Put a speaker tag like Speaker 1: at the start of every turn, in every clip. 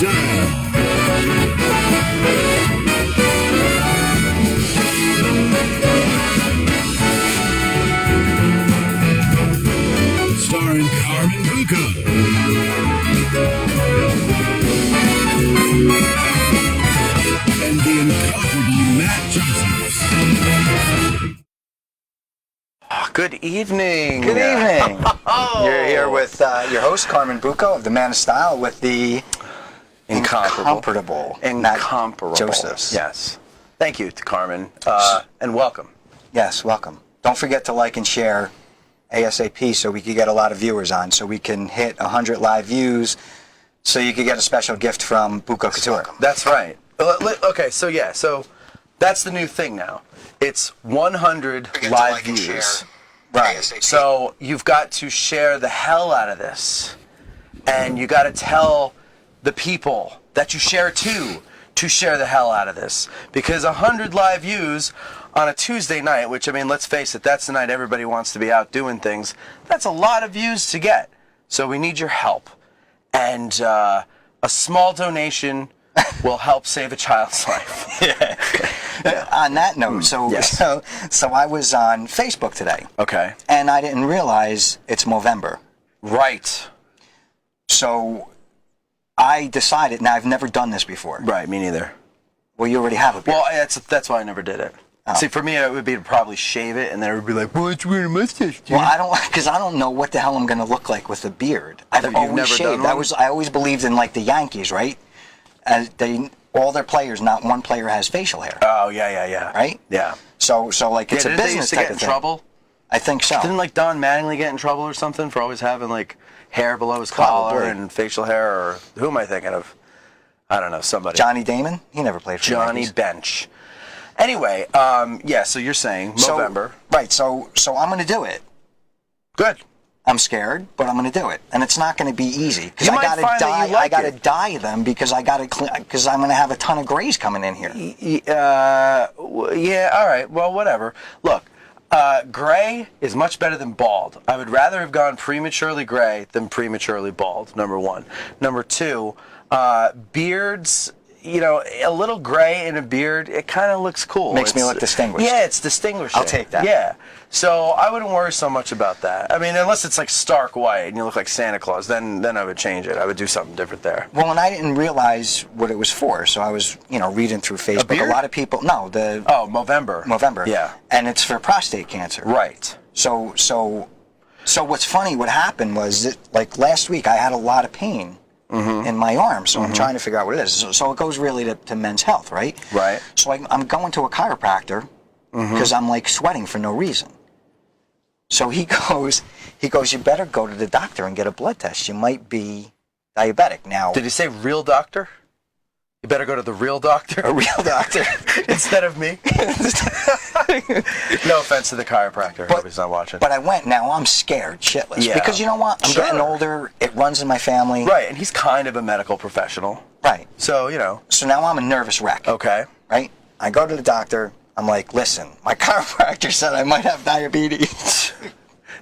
Speaker 1: style. Starring Carmen Buca. And the incomparable Matt Josephs.
Speaker 2: Good evening.
Speaker 3: Good evening. You're here with your host, Carmen Buca of the Man of Style, with the incomparable Matt Josephs.
Speaker 2: Yes. Thank you to Carmen, and welcome.
Speaker 3: Yes, welcome. Don't forget to like and share ASAP so we can get a lot of viewers on, so we can hit 100 live views, so you can get a special gift from Buca Couture.
Speaker 2: That's right. Okay, so that's the new thing now. It's 100 live views. Right. ASAP. So you've got to share the hell out of this, and you got to tell the people that you share to share the hell out of this, because 100 live views on a Tuesday night, which, I mean, let's face it, that's the night everybody wants to be out doing things. That's a lot of views to get. So we need your help. And a small donation will help save a child's life.
Speaker 3: Yeah. On that note, so I was on Facebook today.
Speaker 2: Okay.
Speaker 3: And I didn't realize it's Movember.
Speaker 2: Right.
Speaker 3: So I decided, now I've never done this before.
Speaker 2: Right, me neither.
Speaker 3: Well, you already have a beard.
Speaker 2: Well, that's why I never did it. Oh. See, for me, it would be to probably shave it, and then it would be like, "Well, it's wearing a mustache, dude."
Speaker 3: Well, because I don't know what the hell I'm going to look like with a beard. I've always shaved. I always believed in, like, the Yankees, right? As all their players, not one player has facial hair.
Speaker 2: Oh, yeah.
Speaker 3: Right?
Speaker 2: Yeah.
Speaker 3: So like, it's a business type of thing.
Speaker 2: Trouble?
Speaker 3: I think so.
Speaker 2: Didn't, like, Don Mattingly get in trouble or something for always having, like, hair below his collar and facial hair? Or who am I thinking of? I don't know, somebody.
Speaker 3: Johnny Damon? He never played for the
Speaker 2: Johnny
Speaker 3: Yankees.
Speaker 2: Bench. Anyway, so you're saying November.
Speaker 3: Right, so I'm going to do it.
Speaker 2: Good.
Speaker 3: I'm scared, but I'm going to do it, and it's not going to be easy because
Speaker 2: I got
Speaker 3: to dye them because I'm going to have a ton of grays coming in here.
Speaker 2: Yeah, all right. Well, whatever. Look, gray is much better than bald. I would rather have gone prematurely gray than prematurely bald. Number one. Number two, beards. You know, a little gray in a beard, it kind of looks cool.
Speaker 3: Makes me look distinguished.
Speaker 2: Yeah, it's distinguishing.
Speaker 3: I'll take that.
Speaker 2: Yeah. So I wouldn't worry so much about that. I mean, unless it's like stark white and you look like Santa Claus, then I would change it. I would do something different there.
Speaker 3: Well, and I didn't realize what it was for, so I was, reading through Facebook.
Speaker 2: A beard?
Speaker 3: A lot of people,
Speaker 2: Movember.
Speaker 3: Movember.
Speaker 2: Yeah.
Speaker 3: And it's for prostate cancer.
Speaker 2: Right.
Speaker 3: So what's funny, what happened was that, like, last week I had a lot of pain. Mm-hmm. In my arm, so I'm trying to figure out what it is. So it goes really to men's health, right?
Speaker 2: Right.
Speaker 3: So I'm going to a chiropractor because I'm, like, sweating for no reason. So he goes, you better go to the doctor and get a blood test. You might be diabetic now.
Speaker 2: Did he say real doctor? You better go to the real doctor.
Speaker 3: A real doctor
Speaker 2: instead of me. No offense to the chiropractor. I hope he's not watching.
Speaker 3: But I went. Now I'm scared shitless.
Speaker 2: Yeah.
Speaker 3: Because you know what? I'm getting older. It runs in my family.
Speaker 2: Right, and he's kind of a medical professional.
Speaker 3: Right.
Speaker 2: So,
Speaker 3: So now I'm a nervous wreck.
Speaker 2: Okay.
Speaker 3: Right? I go to the doctor. I'm like, listen, my chiropractor said I might have diabetes.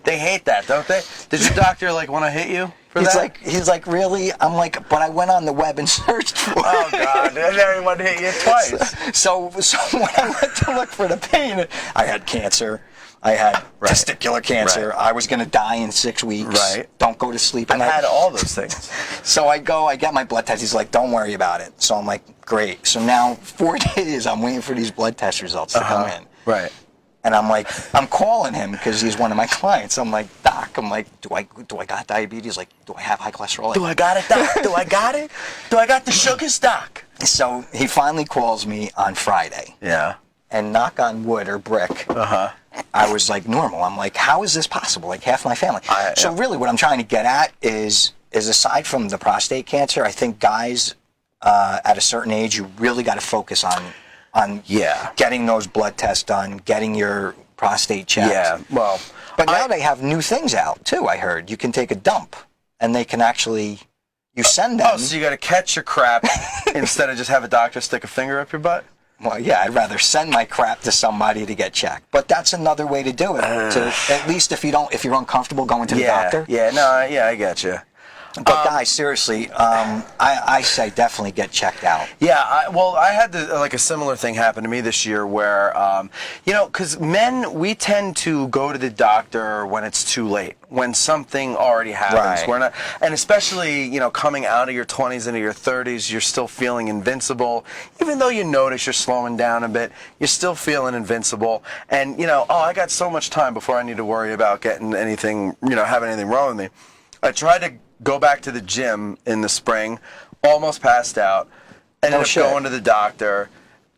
Speaker 2: They hate that, don't they? Did your doctor, like, want to hit you for that?
Speaker 3: He's like, really? I'm like, but I went on the web and searched for it.
Speaker 2: Oh, God. And everyone hit you twice.
Speaker 3: So when I went to look for the pain, I had cancer. I had testicular cancer.
Speaker 2: Right.
Speaker 3: I was going to die in 6 weeks.
Speaker 2: Right.
Speaker 3: Don't go to sleep.
Speaker 2: I had all those things.
Speaker 3: So I get my blood test. He's like, don't worry about it. So I'm like, great. So now 4 days I'm waiting for these blood test results to come in.
Speaker 2: Right.
Speaker 3: And I'm like, I'm calling him because he's one of my clients. I'm like, Doc, do I got diabetes? Like, do I have high cholesterol?
Speaker 2: Do I got it, Doc? Do I got it? Do I got the sugars, Doc?
Speaker 3: So he finally calls me on Friday.
Speaker 2: Yeah.
Speaker 3: And knock on wood or brick, I was like normal. I'm like, how is this possible? Like half my family. So really what I'm trying to get at is aside from the prostate cancer, I think guys at a certain age, you really got to focus on getting those blood tests done, getting your prostate checked.
Speaker 2: Yeah, well.
Speaker 3: But now they have new things out, too, I heard. You can take a dump, and they can actually, you send them.
Speaker 2: Oh, so you got to catch your crap instead of just have a doctor stick a finger up your butt?
Speaker 3: Well, yeah, I'd rather send my crap to somebody to get checked. But that's another way to do it. At least if you're uncomfortable going to the doctor.
Speaker 2: Yeah, I get you.
Speaker 3: But guys, seriously, I say definitely get checked out.
Speaker 2: Yeah, I had like a similar thing happen to me this year where, because men, we tend to go to the doctor when it's too late, when something already happens.
Speaker 3: Right.
Speaker 2: We're not, and especially, coming out of your 20s into your 30s, you're still feeling invincible. Even though you notice you're slowing down a bit, you're still feeling invincible. And, I got so much time before I need to worry about getting anything, having anything wrong with me. I tried to go back to the gym in the spring, almost passed out, ended up going to the doctor.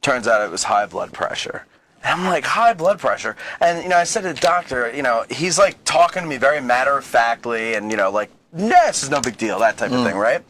Speaker 2: Turns out it was high blood pressure. And I'm like, high blood pressure? And, I said to the doctor, he's like talking to me very matter-of-factly and, this is no big deal, that type of thing, right?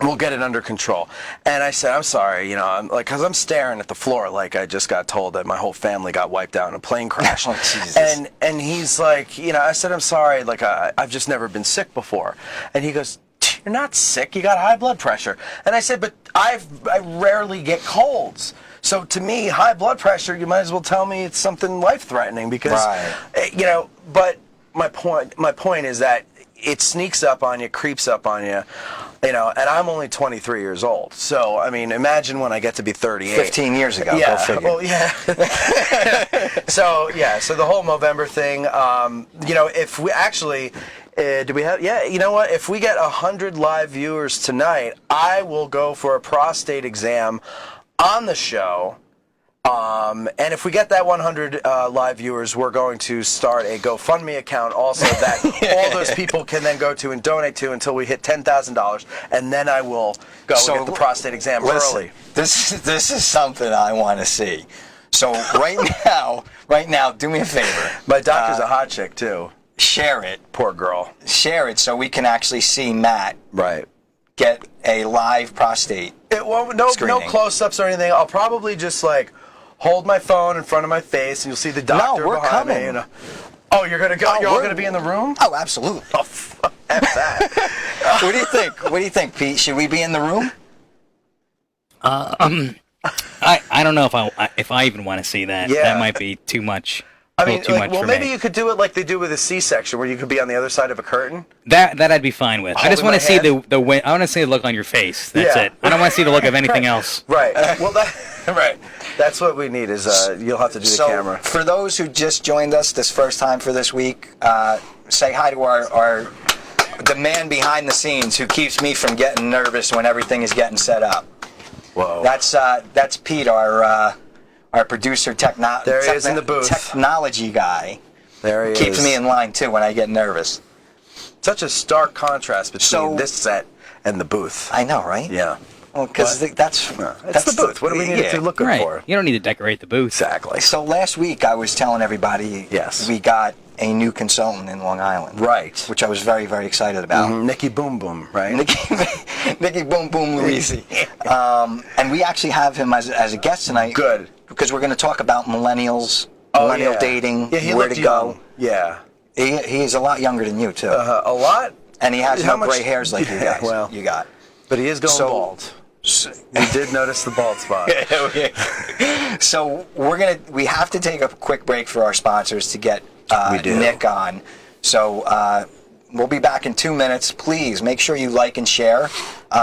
Speaker 2: We'll get it under control. And I said, I'm sorry, I'm like, because I'm staring at the floor like I just got told that my whole family got wiped out in a plane crash.
Speaker 3: Oh, Jesus.
Speaker 2: And he's like, I said, I'm sorry, like I've just never been sick before. And he goes, you're not sick, you got high blood pressure. And I said, but I rarely get colds. So to me, high blood pressure, you might as well tell me it's something life-threatening because, but my point is that it sneaks up on you, creeps up on you, and I'm only 23 years old. So, I mean, imagine when I get to be 38.
Speaker 3: 15 years ago,
Speaker 2: yeah,
Speaker 3: go figure.
Speaker 2: well, yeah. So the whole Movember thing, if we actually, do we have, you know what? If we get 100 live viewers tonight, I will go for a prostate exam on the show. And if we get that 100 live viewers, we're going to start a GoFundMe account also that all those people can then go to and donate to until we hit $10,000, and then I will go and get the prostate exam early.
Speaker 3: This is something I want to see. So right now, do me a favor.
Speaker 2: My doctor's a hot chick too.
Speaker 3: Share it.
Speaker 2: Poor girl.
Speaker 3: Share it so we can actually see Matt get a live prostate
Speaker 2: no close-ups or anything. I'll probably just hold my phone in front of my face, and you'll see the doctor behind me. Oh, you're gonna go? You're all gonna be in the room?
Speaker 3: Oh, absolutely.
Speaker 2: Oh, fuck that.
Speaker 3: What do you think? What do you think, Pete? Should we be in the room?
Speaker 4: I don't know if I even want to see that.
Speaker 2: Yeah.
Speaker 4: That might be too much.
Speaker 2: I mean,
Speaker 4: too much for
Speaker 2: maybe
Speaker 4: me.
Speaker 2: you could do it like they do with a C-section, where you could be on the other side of a curtain.
Speaker 4: That I'd be fine with. I just want to see the I want to see the look on your face. That's it. I don't want to see the look of anything else.
Speaker 2: Right. Well, that's what we need. Is you'll have to do the camera.
Speaker 3: For those who just joined us this first time for this week, say hi to the man behind the scenes who keeps me from getting nervous when everything is getting set up.
Speaker 2: Whoa.
Speaker 3: That's Pete, our producer,
Speaker 2: there he is in the booth.
Speaker 3: Technology guy.
Speaker 2: There he is.
Speaker 3: Keeps me in line too when I get nervous.
Speaker 2: Such a stark contrast between this set and the booth.
Speaker 3: I know, right?
Speaker 2: Yeah.
Speaker 3: Well, because that's
Speaker 2: the booth. What do we need to look good for?
Speaker 4: You don't need to decorate the booth.
Speaker 2: Exactly.
Speaker 3: So last week I was telling everybody we got a new consultant in Long Island.
Speaker 2: Right.
Speaker 3: Which I was very, very excited about.
Speaker 2: Mm-hmm. Nicky Boom Boom, right?
Speaker 3: Nicky Boom Boom Luisi. And we actually have him as a guest tonight.
Speaker 2: Good.
Speaker 3: Because we're going to talk about millennials, millennial dating, where to go.
Speaker 2: Yeah.
Speaker 3: He's a lot younger than you, too.
Speaker 2: A lot?
Speaker 3: And he has no gray hairs like you guys.
Speaker 2: Well,
Speaker 3: you got.
Speaker 2: But he is going bald. We did notice the bald spot.
Speaker 3: So we have to take a quick break for our sponsors to get Nick on. So we'll be back in 2 minutes. Please make sure you like and share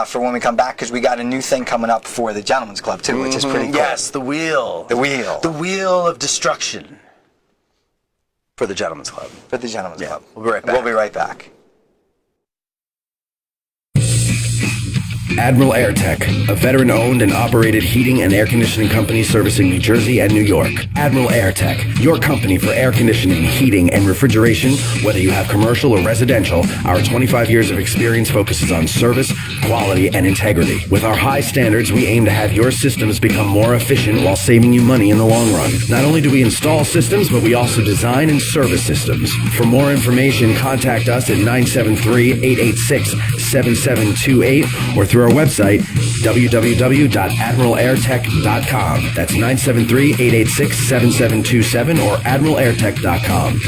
Speaker 3: for when we come back, because we got a new thing coming up for the Gentlemen's Club too, which is pretty cool.
Speaker 2: Yes, the wheel.
Speaker 3: The wheel.
Speaker 2: The wheel of destruction for the Gentlemen's Club.
Speaker 3: For the Gentlemen's Club.
Speaker 2: We'll be right back.
Speaker 3: We'll be right back.
Speaker 1: Admiral AirTech, a veteran-owned and operated heating and air conditioning company servicing New Jersey and New York. Admiral AirTech, your company for air conditioning, heating, and refrigeration. Whether you have commercial or residential, our 25 years of experience focuses on service, quality, and integrity. With our high standards, we aim to have your systems become more efficient while saving you money in the long run. Not only do we install systems, but we also design and service systems. For more information, contact us at 973-886-7728 or through our website, www.admiralairtech.com. That's 973-886-7727 or admiralairtech.com.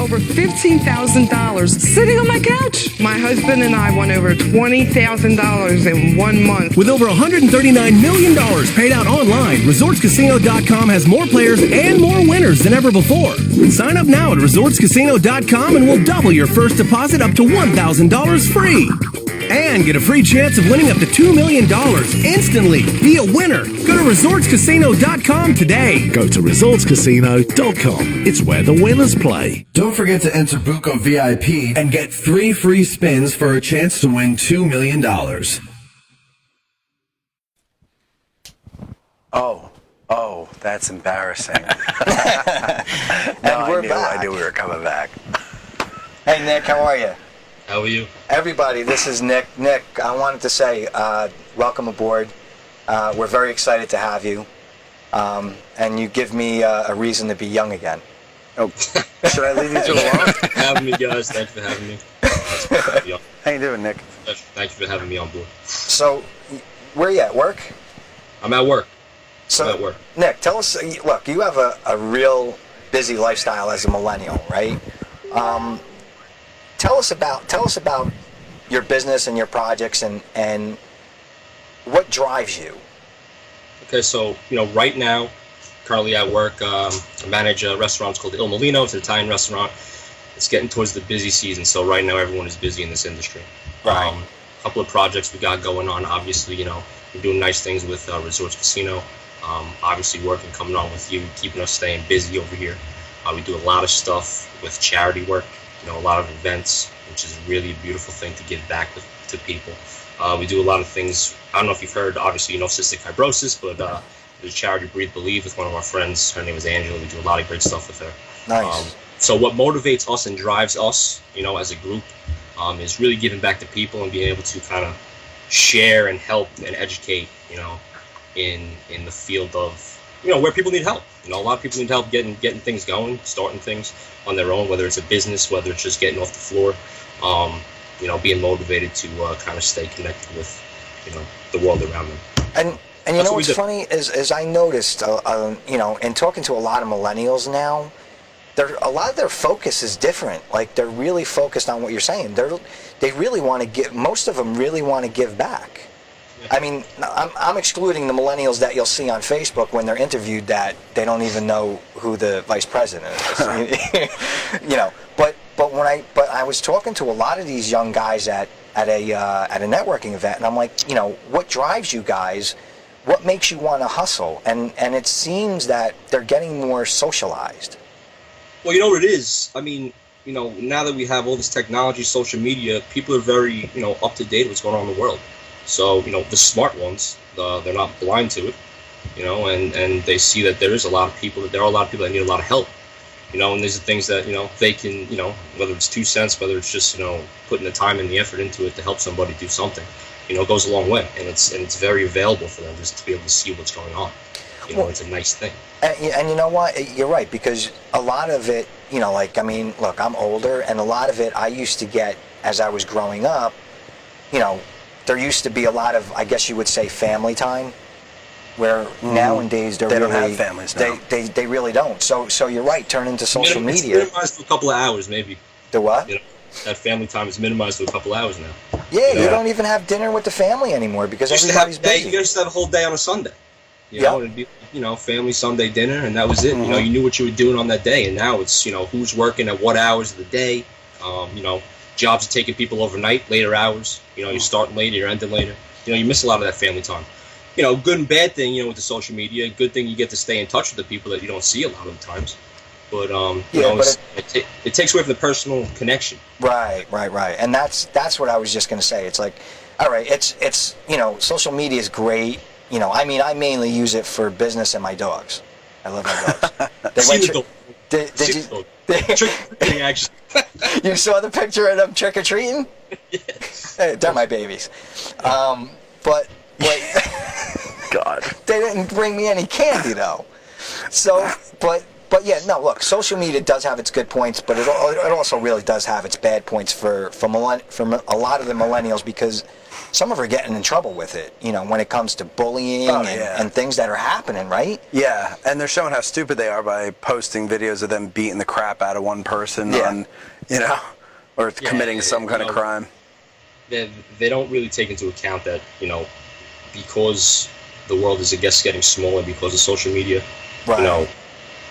Speaker 5: over $15,000 sitting on my couch. My husband and I won over $20,000 in 1 month.
Speaker 6: With over $139 million paid out online, ResortsCasino.com has more players and more winners than ever before. Sign up now at ResortsCasino.com and we'll double your first deposit up to $1,000 free. And get a free chance of winning up to $2 million instantly. Be a winner. Go to ResortsCasino.com today.
Speaker 7: Go to ResortsCasino.com. It's where the winners play.
Speaker 1: Don't forget to enter Buco VIP and get 3 free spins for a chance to win $2 million.
Speaker 2: Oh, that's embarrassing.
Speaker 3: And we're back.
Speaker 2: I knew we were coming back.
Speaker 3: Hey, Nick, how are you?
Speaker 8: How are you?
Speaker 3: Everybody, this is Nick. Nick, I wanted to say welcome aboard. We're very excited to have you. And you give me a reason to be young again.
Speaker 2: Oh, should I leave you two alone?
Speaker 8: Having me, guys. Thanks for having me.
Speaker 2: How you doing, Nick?
Speaker 8: Thank you for having me on board.
Speaker 3: So, where are you at work?
Speaker 8: I'm at work.
Speaker 3: So,
Speaker 8: I'm at work.
Speaker 3: Nick, tell us, look, you have a real busy lifestyle as a millennial, right? Tell us about your business and your projects and what drives you.
Speaker 8: Okay, so, right now, currently at work, I manage a restaurant. It's called Il Molino. It's an Italian restaurant. It's getting towards the busy season, so right now everyone is busy in this industry.
Speaker 3: Right.
Speaker 8: A couple of projects we got going on. Obviously, we're doing nice things with Resorts Casino. Obviously working, coming on with you, keeping us staying busy over here. We do a lot of stuff with charity work, a lot of events, which is a really beautiful thing to give back to people. We do a lot of things. I don't know if you've heard, obviously, cystic fibrosis, but there's a charity, Breathe Believe, with one of our friends. Her name is Angela. We do a lot of great stuff with her.
Speaker 3: Nice.
Speaker 8: So what motivates us and drives us, as a group, is really giving back to people and being able to kind of share and help and educate, in the field of, where people need help. A lot of people need help getting things going, starting things on their own, whether it's a business, whether it's just getting off the floor, being motivated to kind of stay connected with, the world around them.
Speaker 3: And you know what's funny is I noticed, in talking to a lot of millennials now, a lot of their focus is different. Like, they're really focused on what you're saying. They really want to give. Most of them really want to give back. I mean, I'm excluding the millennials that you'll see on Facebook when they're interviewed that they don't even know who the vice president is. But I was talking to a lot of these young guys at a networking event, and I'm like, what drives you guys? What makes you want to hustle? And it seems that they're getting more socialized.
Speaker 8: Well, you know what it is? I mean, now that we have all this technology, social media, people are very, up to date with what's going on in the world. So, the smart ones, they're not blind to it, and they see that there are a lot of people that need a lot of help, and these are things that, they can, whether it's 2 cents, whether it's just, putting the time and the effort into it to help somebody do something, goes a long way, and it's very available for them just to be able to see what's going on. It's a nice thing.
Speaker 3: And you know what? You're right, because a lot of it, look, I'm older, and a lot of it I used to get as I was growing up, there used to be a lot of, I guess you would say, family time, where nowadays they
Speaker 2: don't have families now.
Speaker 3: They really don't. So you're right, turn into social media.
Speaker 8: It's minimized to a couple of hours, maybe.
Speaker 3: The what?
Speaker 8: That family time is minimized to a couple hours now.
Speaker 3: Yeah, you don't even have dinner with the family anymore because everybody's busy.
Speaker 8: You used to have a whole day on a Sunday. It'd be, family Sunday dinner, and that was it.
Speaker 3: Mm-hmm.
Speaker 8: You knew what you were doing on that day, and now it's, who's working at what hours of the day. Jobs are taking people overnight, later hours. You're starting later, you're ending later. You miss a lot of that family time. Good and bad thing, with the social media. Good thing you get to stay in touch with the people that you don't see a lot of the times. But, it takes away from the personal connection.
Speaker 3: Right. And that's what I was just going to say. It's like, all right, it's social media is great. I mainly use it for business and my dogs. I love my dogs. You saw the picture of them trick or treating?
Speaker 8: Yes.
Speaker 3: They're my babies. But God, they didn't bring me any candy though. So, but But yeah, no. Look, social media does have its good points, but it also really does have its bad points for a lot of the millennials, because some of them are getting in trouble with it. You know, when it comes to bullying and things that are happening, right?
Speaker 2: Yeah, and they're showing how stupid they are by posting videos of them beating the crap out of one person, or committing some kind of crime.
Speaker 8: They don't really take into account that, because the world is, I guess, getting smaller because of social media. Right.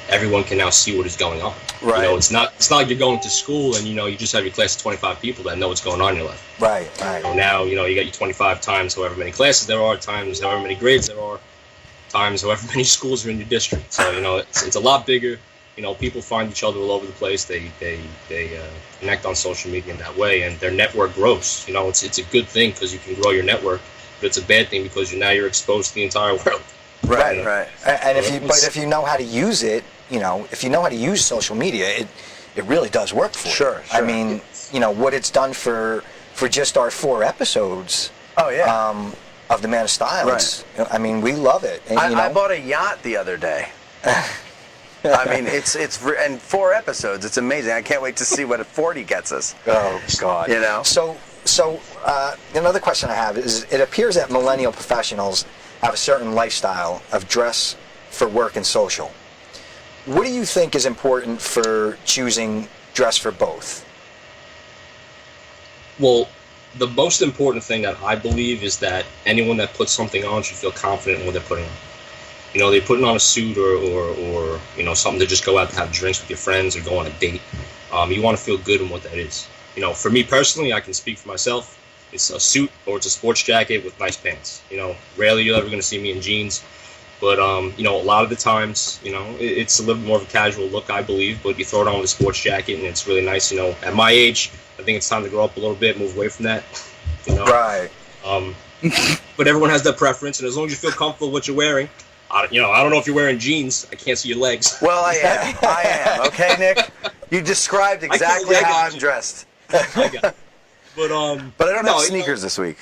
Speaker 8: Everyone can now see what is going on. Right. It's not like you're going to school and you just have your class of 25 people that know what's going on in your life.
Speaker 3: Right.
Speaker 8: Now you got your 25 times however many classes there are, times however many grades there are, times however many schools are in your district. So it's a lot bigger. People find each other all over the place. They connect on social media in that way, and their network grows. It's a good thing because you can grow your network, but it's a bad thing because now you're exposed to the entire world.
Speaker 2: Right.
Speaker 3: And if you know how to use it, if you know how to use social media, it really does work for you.
Speaker 2: Sure.
Speaker 3: I mean, what it's done for just our 4 episodes.
Speaker 2: Oh yeah.
Speaker 3: Of the Man of Style.
Speaker 2: Right.
Speaker 3: I mean, we love it. And,
Speaker 2: I bought a yacht the other day. I mean, it's and 4 episodes. It's amazing. I can't wait to see what 40 gets us.
Speaker 3: Oh God. So another question I have is: it appears that millennial professionals have a certain lifestyle of dress for work and social. What do you think is important for choosing dress for both?
Speaker 8: Well, the most important thing that I believe is that anyone that puts something on should feel confident in what they're putting on. They're putting on a suit or something to just go out to have drinks with your friends or go on a date. You want to feel good in what that is. For me personally, I can speak for myself. It's a suit or it's a sports jacket with nice pants. Rarely you're ever going to see me in jeans. But, a lot of the times, it's a little more of a casual look, I believe. But you throw it on with a sports jacket and it's really nice. At my age, I think it's time to grow up a little bit, move away from that.
Speaker 3: Right.
Speaker 8: But everyone has their preference. And as long as you feel comfortable with what you're wearing, I don't know if you're wearing jeans. I can't see your legs.
Speaker 2: Well, I am. Okay, Nick? You described exactly how I'm dressed.
Speaker 8: I got it. But
Speaker 2: I don't have sneakers this week.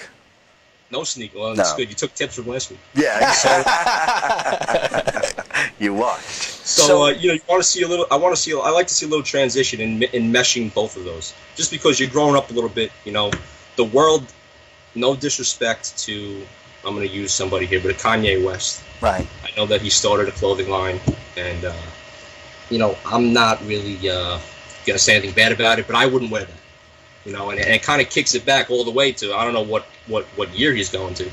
Speaker 8: No sneaker. Well, that's good. You took tips from last week.
Speaker 2: Yeah. You watched.
Speaker 8: So you want to see a little. I like to see a little transition in meshing both of those. Just because you're growing up a little bit, the world. No disrespect to, I'm going to use somebody here, but Kanye West.
Speaker 3: Right.
Speaker 8: I know that he started a clothing line, and I'm not really going to say anything bad about it, but I wouldn't wear that. And it kind of kicks it back all the way to, I don't know what year he's going to.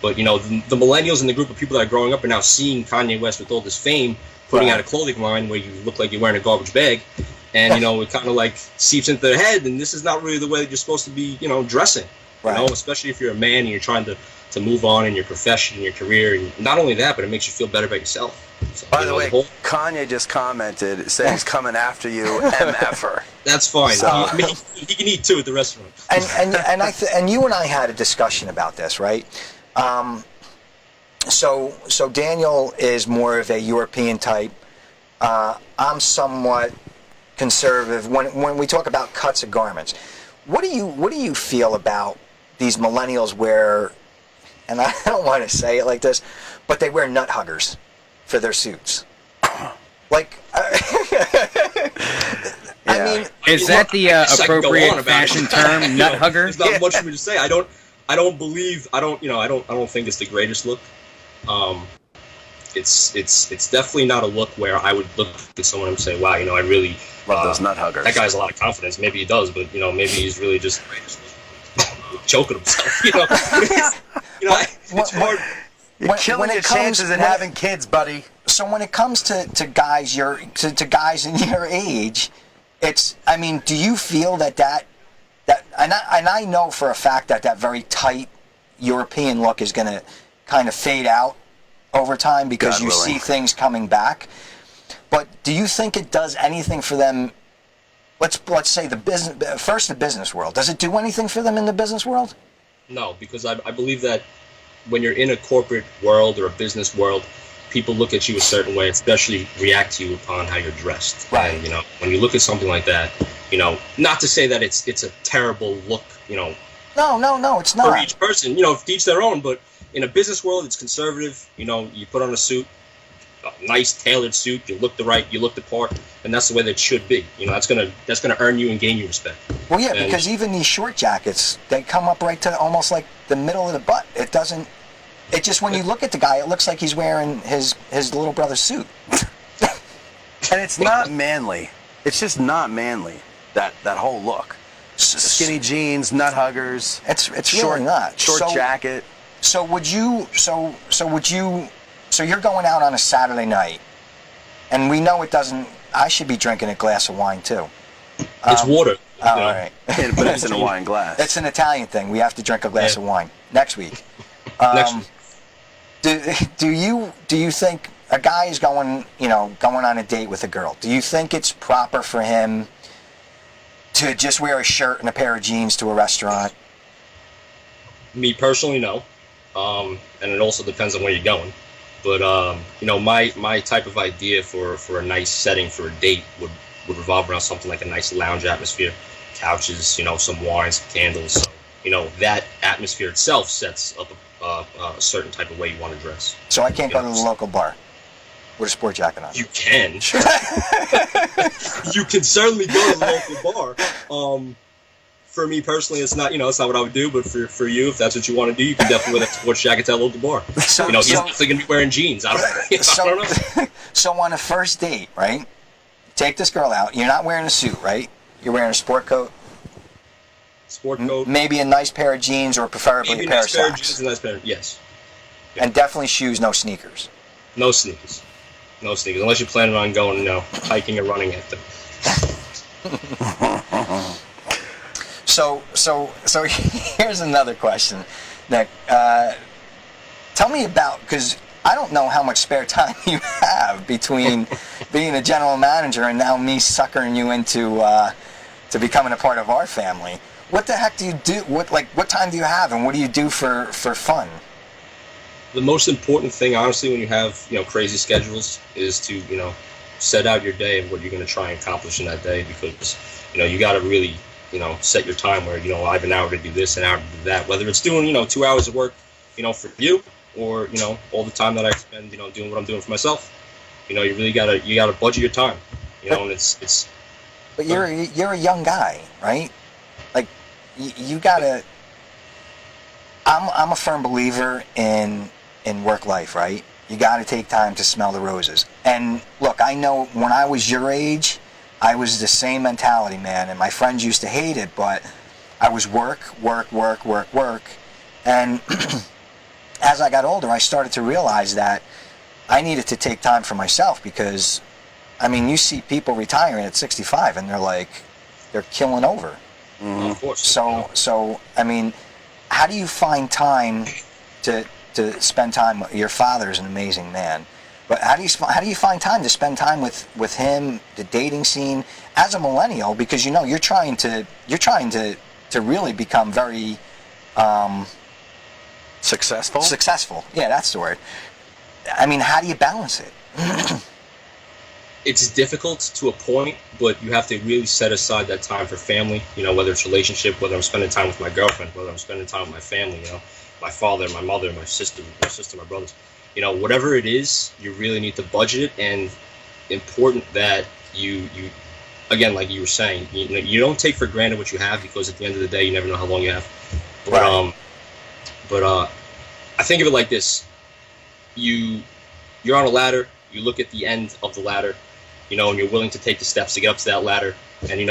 Speaker 8: But, the millennials and the group of people that are growing up are now seeing Kanye West with all this fame, putting out a clothing line where you look like you're wearing a garbage bag. And, it kind of like seeps into their head, and this is not really the way that you're supposed to be, dressing. Right. Especially if you're a man and you're trying to move on in your profession, in your career. And not only that, but it makes you feel better about yourself. So,
Speaker 2: By the way, Kanye just commented saying he's coming after you, MFer.
Speaker 8: That's fine. So. He can eat too at the restaurant.
Speaker 3: And you and I had a discussion about this, right? So Daniel is more of a European type. I'm somewhat conservative when we talk about cuts of garments. What do you feel about these millennials wear, and I don't want to say it like this, but they wear nut huggers for their suits? Like, I mean,
Speaker 4: is that the appropriate fashion term, nut hugger?
Speaker 8: There's not much for me to say. I don't think it's the greatest look. It's definitely not a look where I would look at someone and say, wow, I really
Speaker 2: love those nut huggers.
Speaker 8: That guy has a lot of confidence. Maybe he does, but maybe he's really just choking himself. It's hard.
Speaker 2: You're killing your chances in having kids, buddy.
Speaker 3: So when it comes to guys to guys in your age, do you feel that and I know for a fact that very tight European look is going to kind of fade out over time because you see things coming back. But do you think it does anything for them? Let's say the business world. Does it do anything for them in the business world?
Speaker 8: No, because I believe that when you're in a corporate world or a business world, people look at you a certain way, especially react to you upon how you're dressed.
Speaker 3: Right.
Speaker 8: And, when you look at something like that, not to say that it's a terrible look, No,
Speaker 3: it's not.
Speaker 8: For each person, to each their own. But in a business world, it's conservative. You put on a suit. a nice tailored suit. You look the part, and that's the way that it should be. That's gonna earn you and gain you respect.
Speaker 3: Well, yeah, because even these short jackets, they come up right to almost like the middle of the butt. It doesn't. It just, when you look at the guy, it looks like he's wearing his little brother's suit.
Speaker 2: And it's not manly. It's just not manly. That whole look. Skinny jeans, nut huggers.
Speaker 3: It's really not.
Speaker 2: Short jacket.
Speaker 3: So you're going out on a Saturday night, and we know it doesn't. I should be drinking a glass of wine too.
Speaker 8: It's water.
Speaker 3: Oh, all right.
Speaker 2: But it's in a wine glass.
Speaker 3: It's an Italian thing. We have to drink a glass of wine next week.
Speaker 8: Next week.
Speaker 3: Do you think a guy is going on a date with a girl? Do you think it's proper for him to just wear a shirt and a pair of jeans to a restaurant?
Speaker 8: Me personally, no. And it also depends on where you're going. But my type of idea for a nice setting for a date would revolve around something like a nice lounge atmosphere, couches, some wine, some candles. So, that atmosphere itself sets up a certain type of way you want to dress.
Speaker 3: So I can't go to the local bar with a sport jacket on.
Speaker 8: You can. You can certainly go to the local bar. For me personally, it's not what I would do. But for you, if that's what you want to do, you can definitely wear that sports jacket to that local bar. He's definitely gonna be wearing jeans. I don't know.
Speaker 3: So on a first date, right? Take this girl out. You're not wearing a suit, right? You're wearing a sport coat.
Speaker 8: Sport coat.
Speaker 3: Maybe a nice pair of jeans, or preferably a pair of socks.
Speaker 8: Yes.
Speaker 3: Yeah. And definitely shoes, no sneakers.
Speaker 8: No sneakers. No sneakers, unless you're planning on going, hiking or running at them.
Speaker 3: So here's another question, Nick. Tell me about, because I don't know how much spare time you have between being a general manager and now me suckering you into to becoming a part of our family. What the heck do you do? What time do you have, and what do you do for fun?
Speaker 8: The most important thing, honestly, when you have crazy schedules, is to set out your day and what you're going to try and accomplish in that day, because you got to really set your time where I have an hour to do this, an hour to do that. Whether it's doing 2 hours of work for you, or all the time that I spend doing what I'm doing for myself. You really gotta budget your time. And it's.
Speaker 3: But you're a young guy, right? Like you gotta. I'm a firm believer in work life, right? You got to take time to smell the roses. And look, I know when I was your age, I was the same mentality, man. And my friends used to hate it, but I was work. And as I got older, I started to realize that I needed to take time for myself, because, I mean, you see people retiring at 65 and they're killing over.
Speaker 8: Mm-hmm. Of course.
Speaker 3: So I mean, how do you find time to spend time? Your father's an amazing man, but how do you find time to spend time with him, the dating scene, as a millennial? Because you're trying to really become very successful. Yeah, that's the word. I mean, how do you balance it?
Speaker 8: It's difficult to a point, but you have to really set aside that time for family, whether it's relationship, whether I'm spending time with my girlfriend, whether I'm spending time with my family, my father, my mother, my sister, my brothers, whatever it is, you really need to budget it. And important that you again, like you were saying, you don't take for granted what you have, because at the end of the day, you never know how long you have. But, I think of it like this: you're on a ladder. You look at the end of the ladder, and you're willing to take the steps to get up to that ladder. And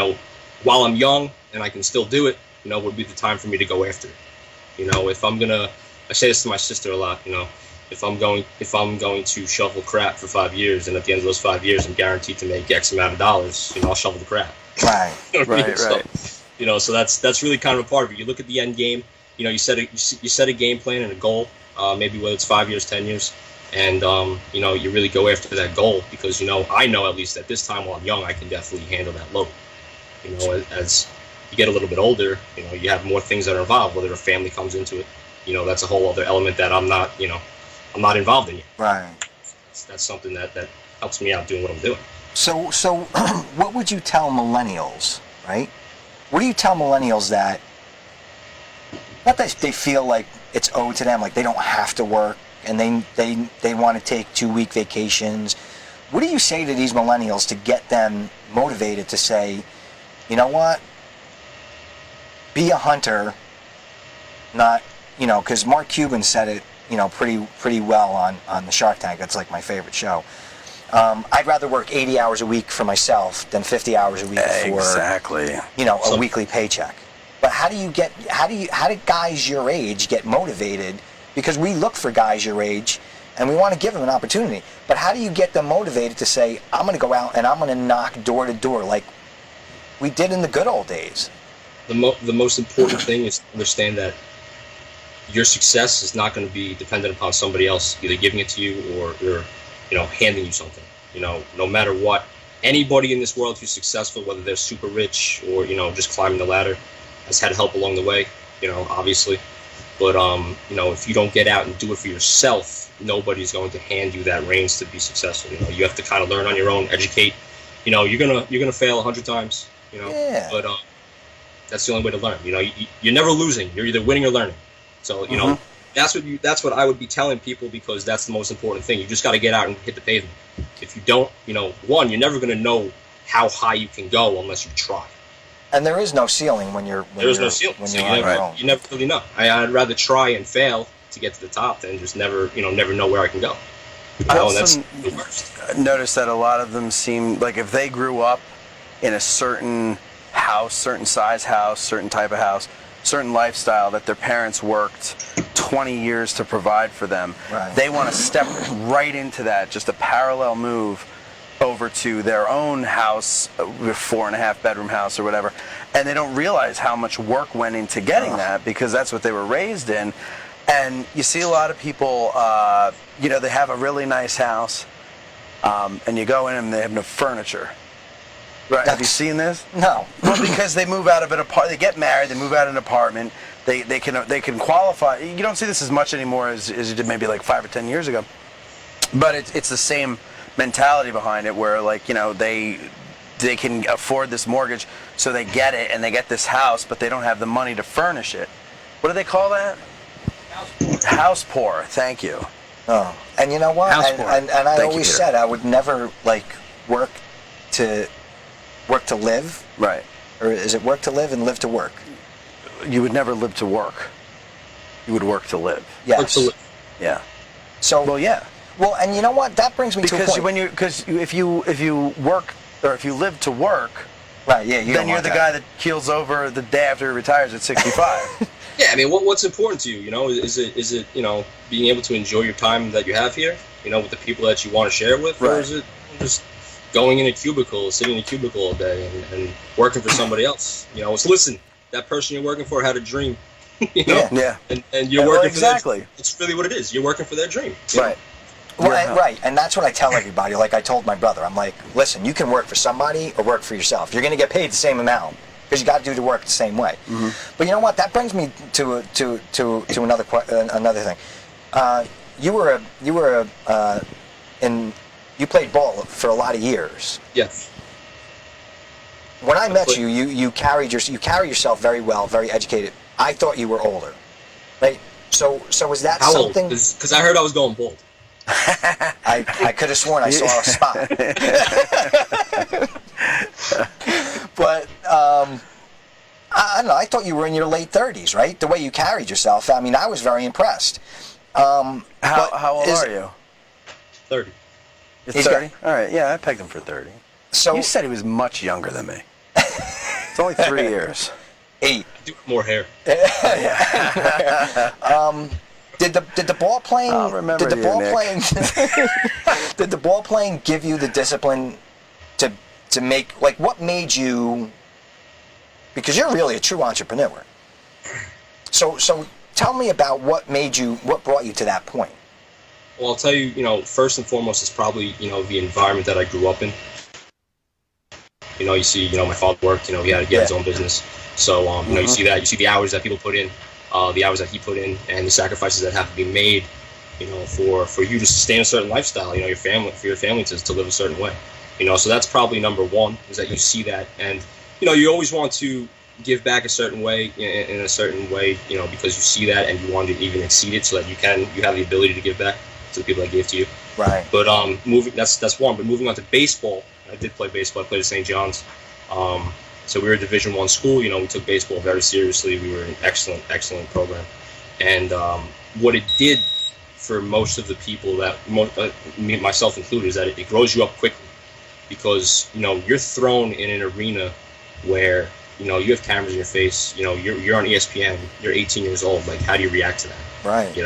Speaker 8: while I'm young and I can still do it, would be the time for me to go after it. If I say this to my sister a lot. If I'm going to shovel crap for 5 years, and at the end of those 5 years I'm guaranteed to make X amount of dollars, I'll shovel the crap.
Speaker 3: Right.
Speaker 2: Right.
Speaker 8: So that's really kind of a part of it. You look at the end game. You set a game plan and a goal. Maybe whether it's 5 years, 10 years. And, you really go after that goal, because, I know at least at this time while I'm young, I can definitely handle that load. As you get a little bit older, you have more things that are involved, whether a family comes into it. That's a whole other element that I'm not involved in yet.
Speaker 3: Right.
Speaker 8: That's something that helps me out doing what I'm doing.
Speaker 3: So what would you tell millennials, right? What do you tell millennials not that they feel like it's owed to them, like they don't have to work, and they want to take 2-week vacations. What do you say to these millennials to get them motivated to say, you know what, be a hunter, not, you know, because Mark Cuban said it, you know, pretty well on the Shark Tank. That's like my favorite show. I'd rather work 80 hours a week for myself than 50 hours a week for, you know, a weekly paycheck. But how do guys your age get motivated? Because we look for guys your age and we want to give them an opportunity. But how do you get them motivated to say, I'm going to go out and I'm going to knock door to door like we did in the good old days?
Speaker 8: The most important thing is to understand that your success is not going to be dependent upon somebody else either giving it to you or you know, handing you something. You know, no matter what, anybody in this world who's successful, whether they're super rich or, you know, just climbing the ladder, has had help along the way, you know, obviously. But you know, if you don't get out and do it for yourself, nobody's going to hand you that reins to be successful. You know, you have to kind of learn on your own, educate. You know, you're gonna fail 100 times. You know, but that's the only way to learn. You know, you're never losing. You're either winning or learning. So you know, that's what I would be telling people, because that's the most important thing. You just got to get out and hit the pavement. If you don't, you know, one, you're never going to know how high you can go unless you try.
Speaker 3: And there is no ceiling when you're
Speaker 8: no ceiling.
Speaker 3: When
Speaker 8: so
Speaker 3: you're on your own.
Speaker 8: You never really know. I'd rather try and fail to get to the top than just never know where I can go.
Speaker 2: I also noticed that a lot of them seem like if they grew up in a certain house, certain size house, certain type of house, certain lifestyle that their parents worked 20 years to provide for them, they want to step right into that, just a parallel move over to their own house, 4.5 bedroom house or whatever, and they don't realize how much work went into getting that, because that's what they were raised in. And you see a lot of people, you know, they have a really nice house, and you go in and they have no furniture. Right? Have you seen this?
Speaker 3: No.
Speaker 2: Well, because they move out of an apartment, they get married, they move out of an apartment, they can qualify. You don't see this as much anymore as you did maybe like 5 or 10 years ago, but it's the same mentality behind it, where like, you know, they can afford this mortgage, so they get it and they get this house, but they don't have the money to furnish it. What do they call that? House poor. Thank you.
Speaker 3: Oh, and you know what? And I always said I would never like work to live.
Speaker 2: Right.
Speaker 3: Or is it work to live and live to work?
Speaker 2: You would never live to work. You would work to live.
Speaker 3: Yes.
Speaker 8: Work to live.
Speaker 2: Yeah.
Speaker 3: So.
Speaker 2: Well, yeah.
Speaker 3: Well, and you know what? That brings me to a point.
Speaker 2: Because if you work, or if you live to work,
Speaker 3: right? Yeah.
Speaker 2: Then you're the guy that keels over the day after he retires at 65.
Speaker 8: Yeah, I mean, what's important to you? You know, is it you know, being able to enjoy your time that you have here, you know, with the people that you want to share with, or is it just going in a cubicle, sitting in a cubicle all day and working for somebody else? You know, it's listen, that person you're working for had a dream. You know?
Speaker 2: Yeah.
Speaker 8: And you're working for
Speaker 2: exactly.
Speaker 8: It's really what it is. You're working for their dream.
Speaker 3: Right. Well, right, and that's what I tell everybody. Like I told my brother, I'm like, listen, you can work for somebody or work for yourself. You're going to get paid the same amount, because you got to do the work the same way. Mm-hmm. But you know what? That brings me to another thing. You played ball for a lot of years.
Speaker 8: Yes.
Speaker 3: When I met you, you carry yourself very well, very educated. I thought you were older, right? So was that
Speaker 8: How
Speaker 3: something?
Speaker 8: Old? Because I heard I was going bald.
Speaker 3: I could have sworn I saw a spot. But I don't know. I thought you were in your late 30s, right? The way you carried yourself. I mean, I was very impressed.
Speaker 2: How old are you?
Speaker 8: 30.
Speaker 2: You're 30? All right. Yeah, I pegged him for 30.
Speaker 3: So
Speaker 2: you said he was much younger than me. It's only 3 years.
Speaker 3: 8.
Speaker 8: More hair.
Speaker 3: Did the ball playing?
Speaker 2: I'll remember
Speaker 3: did the ball
Speaker 2: Nick.
Speaker 3: playing? Did the ball playing give you the discipline to make, like, what made you? Because you're really a true entrepreneur. So tell me about what brought you to that point.
Speaker 8: Well, I'll tell you, you know, first and foremost, it's probably, you know, the environment that I grew up in. You know, you see, you know, my father worked, you know, he had to get his own business. So, you know, you see the hours that people put in, the hours that he put in, and the sacrifices that have to be made, you know, for you to sustain a certain lifestyle, you know, for your family to live a certain way. You know, so that's probably number one, is that you see that. And, you know, you always want to give back a certain way, in a certain way, because you see that and you want to even exceed it, so that you have the ability to give back to the people that gave to you.
Speaker 3: Right.
Speaker 8: But that's one. But moving on to baseball, I did play baseball. I played at St. John's. So we were a Division I school. We took baseball very seriously. We were an excellent program. And what it did for most of the people, me, myself included, is that it grows you up quickly, because you're thrown in an arena where you have cameras in your face. You're on ESPN. You're 18 years old. Like, how do you react to that?
Speaker 3: Right.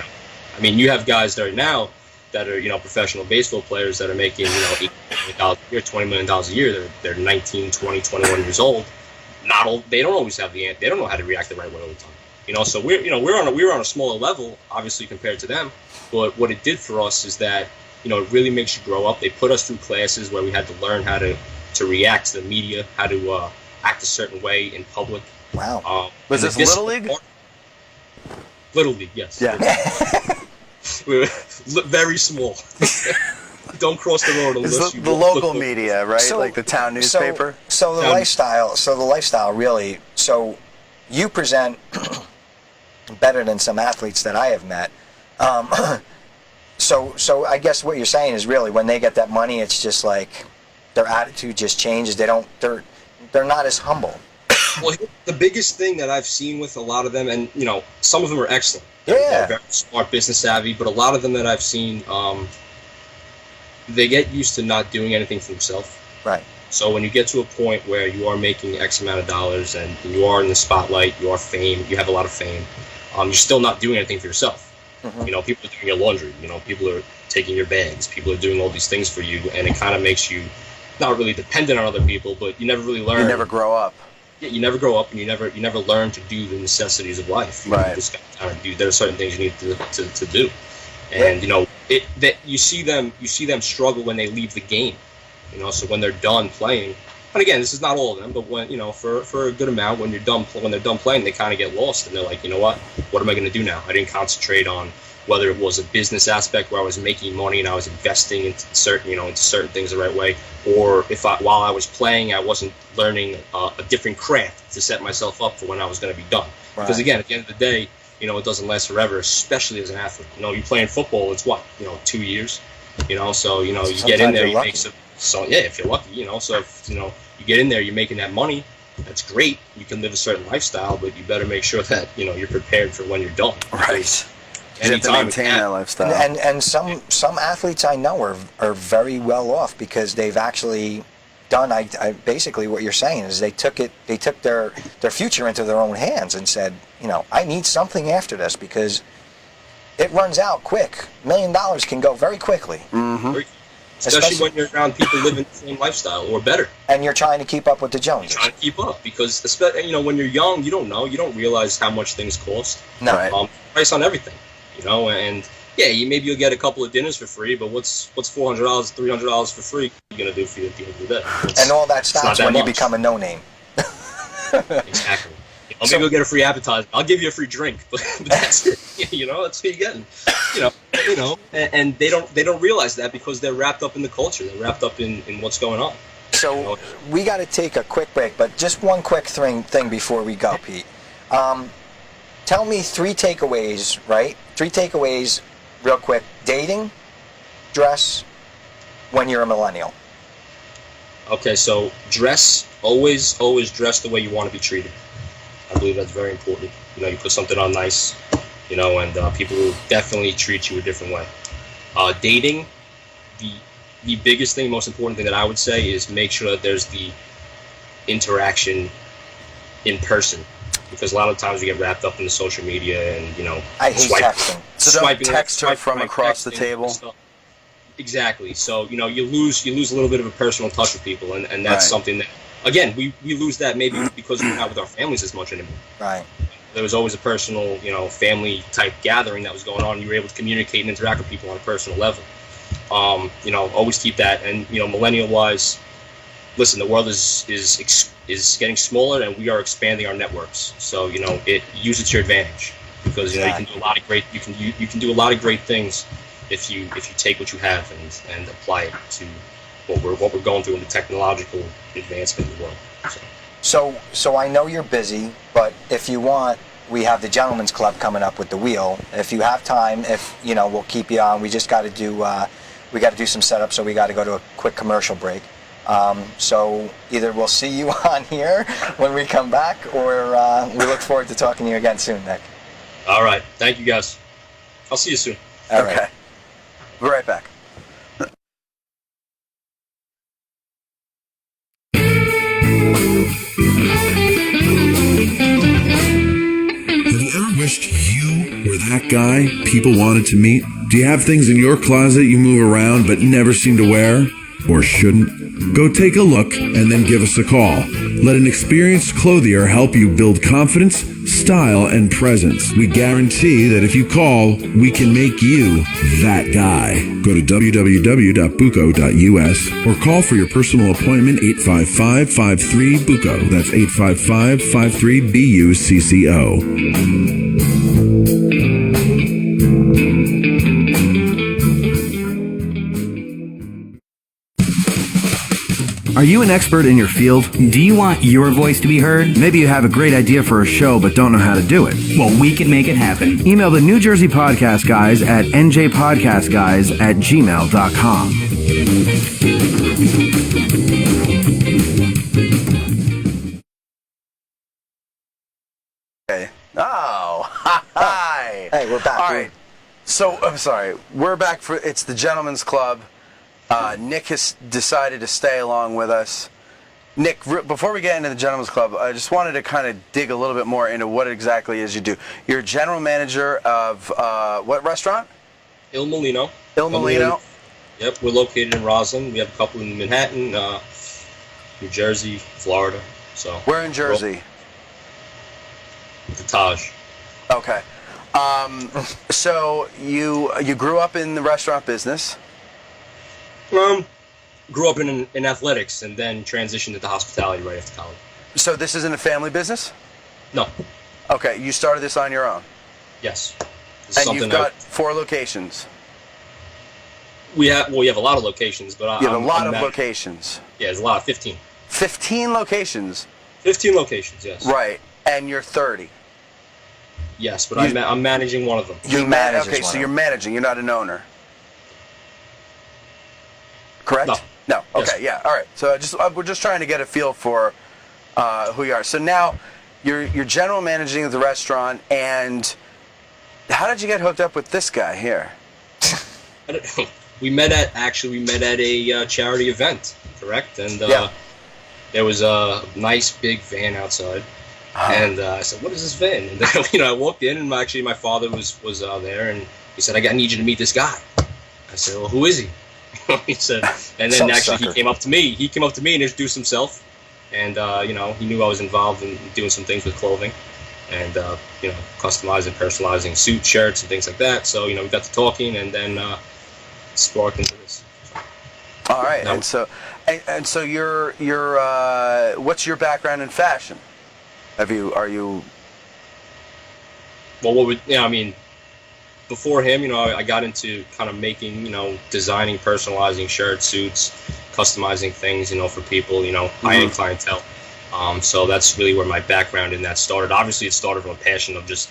Speaker 8: I mean, you have guys there now that are professional baseball players that are making $8 million a year, $20 million a year. They're 19, 20, 21 years old. Not all. They don't always have they don't know how to react the right way all the time. So we were on a smaller level, obviously, compared to them. But what it did for us is that it really makes you grow up. They put us through classes where we had to learn how to react to the media, how to act a certain way in public.
Speaker 3: Wow.
Speaker 2: Was this Little League?
Speaker 8: Little League, yes.
Speaker 2: Yeah.
Speaker 8: We were very small. Don't cross the road unless you.
Speaker 2: The local media, right?
Speaker 3: So,
Speaker 2: like the town newspaper.
Speaker 3: So the lifestyle really. So you present better than some athletes that I have met. So I guess what you're saying is really when they get that money, it's just like their attitude just changes. They're not as humble.
Speaker 8: Well, the biggest thing that I've seen with a lot of them, and some of them are excellent.
Speaker 3: Yeah.
Speaker 8: They're very smart, business savvy, but a lot of them that I've seen, they get used to not doing anything for themselves.
Speaker 3: Right.
Speaker 8: So when you get to a point where you are making X amount of dollars and you are in the spotlight, you are fame, you have a lot of fame, you're still not doing anything for yourself. Mm-hmm. People are doing your laundry. People are taking your bags. People are doing all these things for you, and it kind of makes you not really dependent on other people, but you never really learn.
Speaker 2: You never grow up.
Speaker 8: Yeah, you never grow up, and you never learn to do the necessities of life.
Speaker 2: Right.
Speaker 8: Just kind of do. There are certain things you need to do, and you see them struggle when they leave the game. So when they're done playing, and again, this is not all of them, but when for a good amount, when they're done playing, they kind of get lost, and they're like, what am I going to do now? I didn't concentrate on whether it was a business aspect where I was making money and I was investing into certain things the right way, or while I was playing, I wasn't learning a different craft to set myself up for when I was going to be done.
Speaker 3: Right.
Speaker 8: Because again, at the end of the day, it doesn't last forever, especially as an athlete. You play in football, it's 2 years. So you get in there, you make some. So yeah, if you're lucky, so if you get in there, you're making that money. That's great. You can live a certain lifestyle, but you better make sure that you're prepared for when you're done.
Speaker 2: Right. You have to maintain that lifestyle.
Speaker 3: And some athletes I know are very well off because they've actually done. I basically what you're saying is they took their future into their own hands and said, I need something after this because it runs out quick. $1 million can go very quickly.
Speaker 2: Mm-hmm.
Speaker 8: Especially when you're around people living the same lifestyle or better.
Speaker 3: And you're trying to keep up with the Joneses.
Speaker 8: You're trying to keep up because, when you're young, you don't realize how much things cost.
Speaker 3: No. Right.
Speaker 8: Price on everything, and yeah, maybe you'll get a couple of dinners for free, but what's $400, $300 for free you're gonna do for you at the end of the day?
Speaker 3: And all that stops when you become a no-name.
Speaker 8: Exactly. Maybe you'll get a free appetizer. I'll give you a free drink, but that's it. That's what you're getting. And they don't realize that because they're wrapped up in the culture. They're wrapped up in what's going on.
Speaker 3: So we got to take a quick break, but just one quick thing before we go, Pete. Tell me 3 takeaways, right? 3 takeaways, real quick. Dating, dress, when you're a millennial.
Speaker 8: Okay, so dress. Always dress the way you want to be treated. I believe that's very important. You put something on nice, and people will definitely treat you a different way. Dating, the biggest thing, most important thing that I would say is make sure that there's the interaction in person. Because a lot of times we get wrapped up in the social media and,
Speaker 3: I hate texting.
Speaker 2: So don't text her from across the table.
Speaker 8: Exactly. So, you lose a little bit of a personal touch with people, and that's
Speaker 2: right.
Speaker 8: something that, again, we lose that maybe because we're not with our families as much anymore.
Speaker 3: Right.
Speaker 8: There was always a personal, family type gathering that was going on. You were able to communicate and interact with people on a personal level. Always keep that. And, millennial wise, listen, the world is getting smaller and we are expanding our networks. So, use it to your advantage because, you can do a lot of great, you can do a lot of great things if you take what you have and apply it to what we're going through in the technological advancement of the world. So.
Speaker 3: So I know you're busy, but if you want, we have the Gentlemen's Club coming up with the wheel. If you have time, we'll keep you on. We just got to do some setup, so we got to go to a quick commercial break. So either we'll see you on here when we come back, or we look forward to talking to you again soon, Nick.
Speaker 8: All right. Thank you, guys. I'll see you soon.
Speaker 3: All
Speaker 2: Okay.
Speaker 3: right.
Speaker 2: We'll be right back.
Speaker 9: Have you ever wished you were that guy people wanted to meet? Do you have things in your closet you move around but never seem to wear? Or shouldn't? Go take a look and then give us a call. Let an experienced clothier help you build confidence, style, and presence. We guarantee that if you call, we can make you that guy. Go to www.buco.us or call for your personal appointment 855-53-BUCO. That's 855-53-BUCCO.
Speaker 1: Are you an expert in your field?
Speaker 4: Do you want your voice to be heard?
Speaker 1: Maybe you have a great idea for a show but don't know how to do it.
Speaker 4: Well, we can make it happen.
Speaker 1: Email the New Jersey Podcast Guys at njpodcastguys@gmail.com.
Speaker 2: Okay. Oh, hi.
Speaker 3: Hey, we're back.
Speaker 2: All right. So, I'm sorry. We're back it's the Gentlemen's Club. Nick has decided to stay along with us. Nick, before we get into the Gentlemen's Club, I just wanted to kind of dig a little bit more into what exactly it is you do. You're general manager of what restaurant?
Speaker 8: Il Molino.
Speaker 2: Il Molino.
Speaker 8: Yep, we're located in Roslyn. We have a couple in Manhattan, New Jersey, Florida. So
Speaker 2: Where in Jersey?
Speaker 8: The Taj.
Speaker 2: Okay. So you grew up in the restaurant business.
Speaker 8: Grew up in athletics and then transitioned into hospitality right after college.
Speaker 2: So this isn't a family business?
Speaker 8: No.
Speaker 2: Okay, you started this on your own.
Speaker 8: Yes.
Speaker 2: And you've got 4 locations.
Speaker 8: We have a lot of locations, but
Speaker 2: You have a lot of locations.
Speaker 8: Yeah, there's a lot. 15.
Speaker 2: 15 locations.
Speaker 8: 15 locations, yes.
Speaker 2: Right, and you're 30.
Speaker 8: Yes, but I'm managing one of them.
Speaker 2: You're okay, so you're managing. You're not an owner. Correct? No. Okay.
Speaker 8: Yes.
Speaker 2: Yeah. All right. So we're just trying to get a feel for who you are. So now you're general managing of the restaurant, and how did you get hooked up with this guy here?
Speaker 8: I don't know. We met at a charity event, correct? And there was a nice big van outside, and I said, "What is this van?" And then I walked in, and my father was there, and he said, "I need you to meet this guy." I said, "Well, who is he?" He said, and then he came up to me. He came up to me and introduced himself, and he knew I was involved in doing some things with clothing, and customizing, personalizing suits, shirts, and things like that. So we got to talking, and then sparked into this.
Speaker 2: All right, and so you're what's your background in fashion? Are you?
Speaker 8: Well, before him, I got into kind of making, designing, personalizing shirts, suits, customizing things, for people, high-end clientele. So that's really where my background in that started. Obviously, it started from a passion of just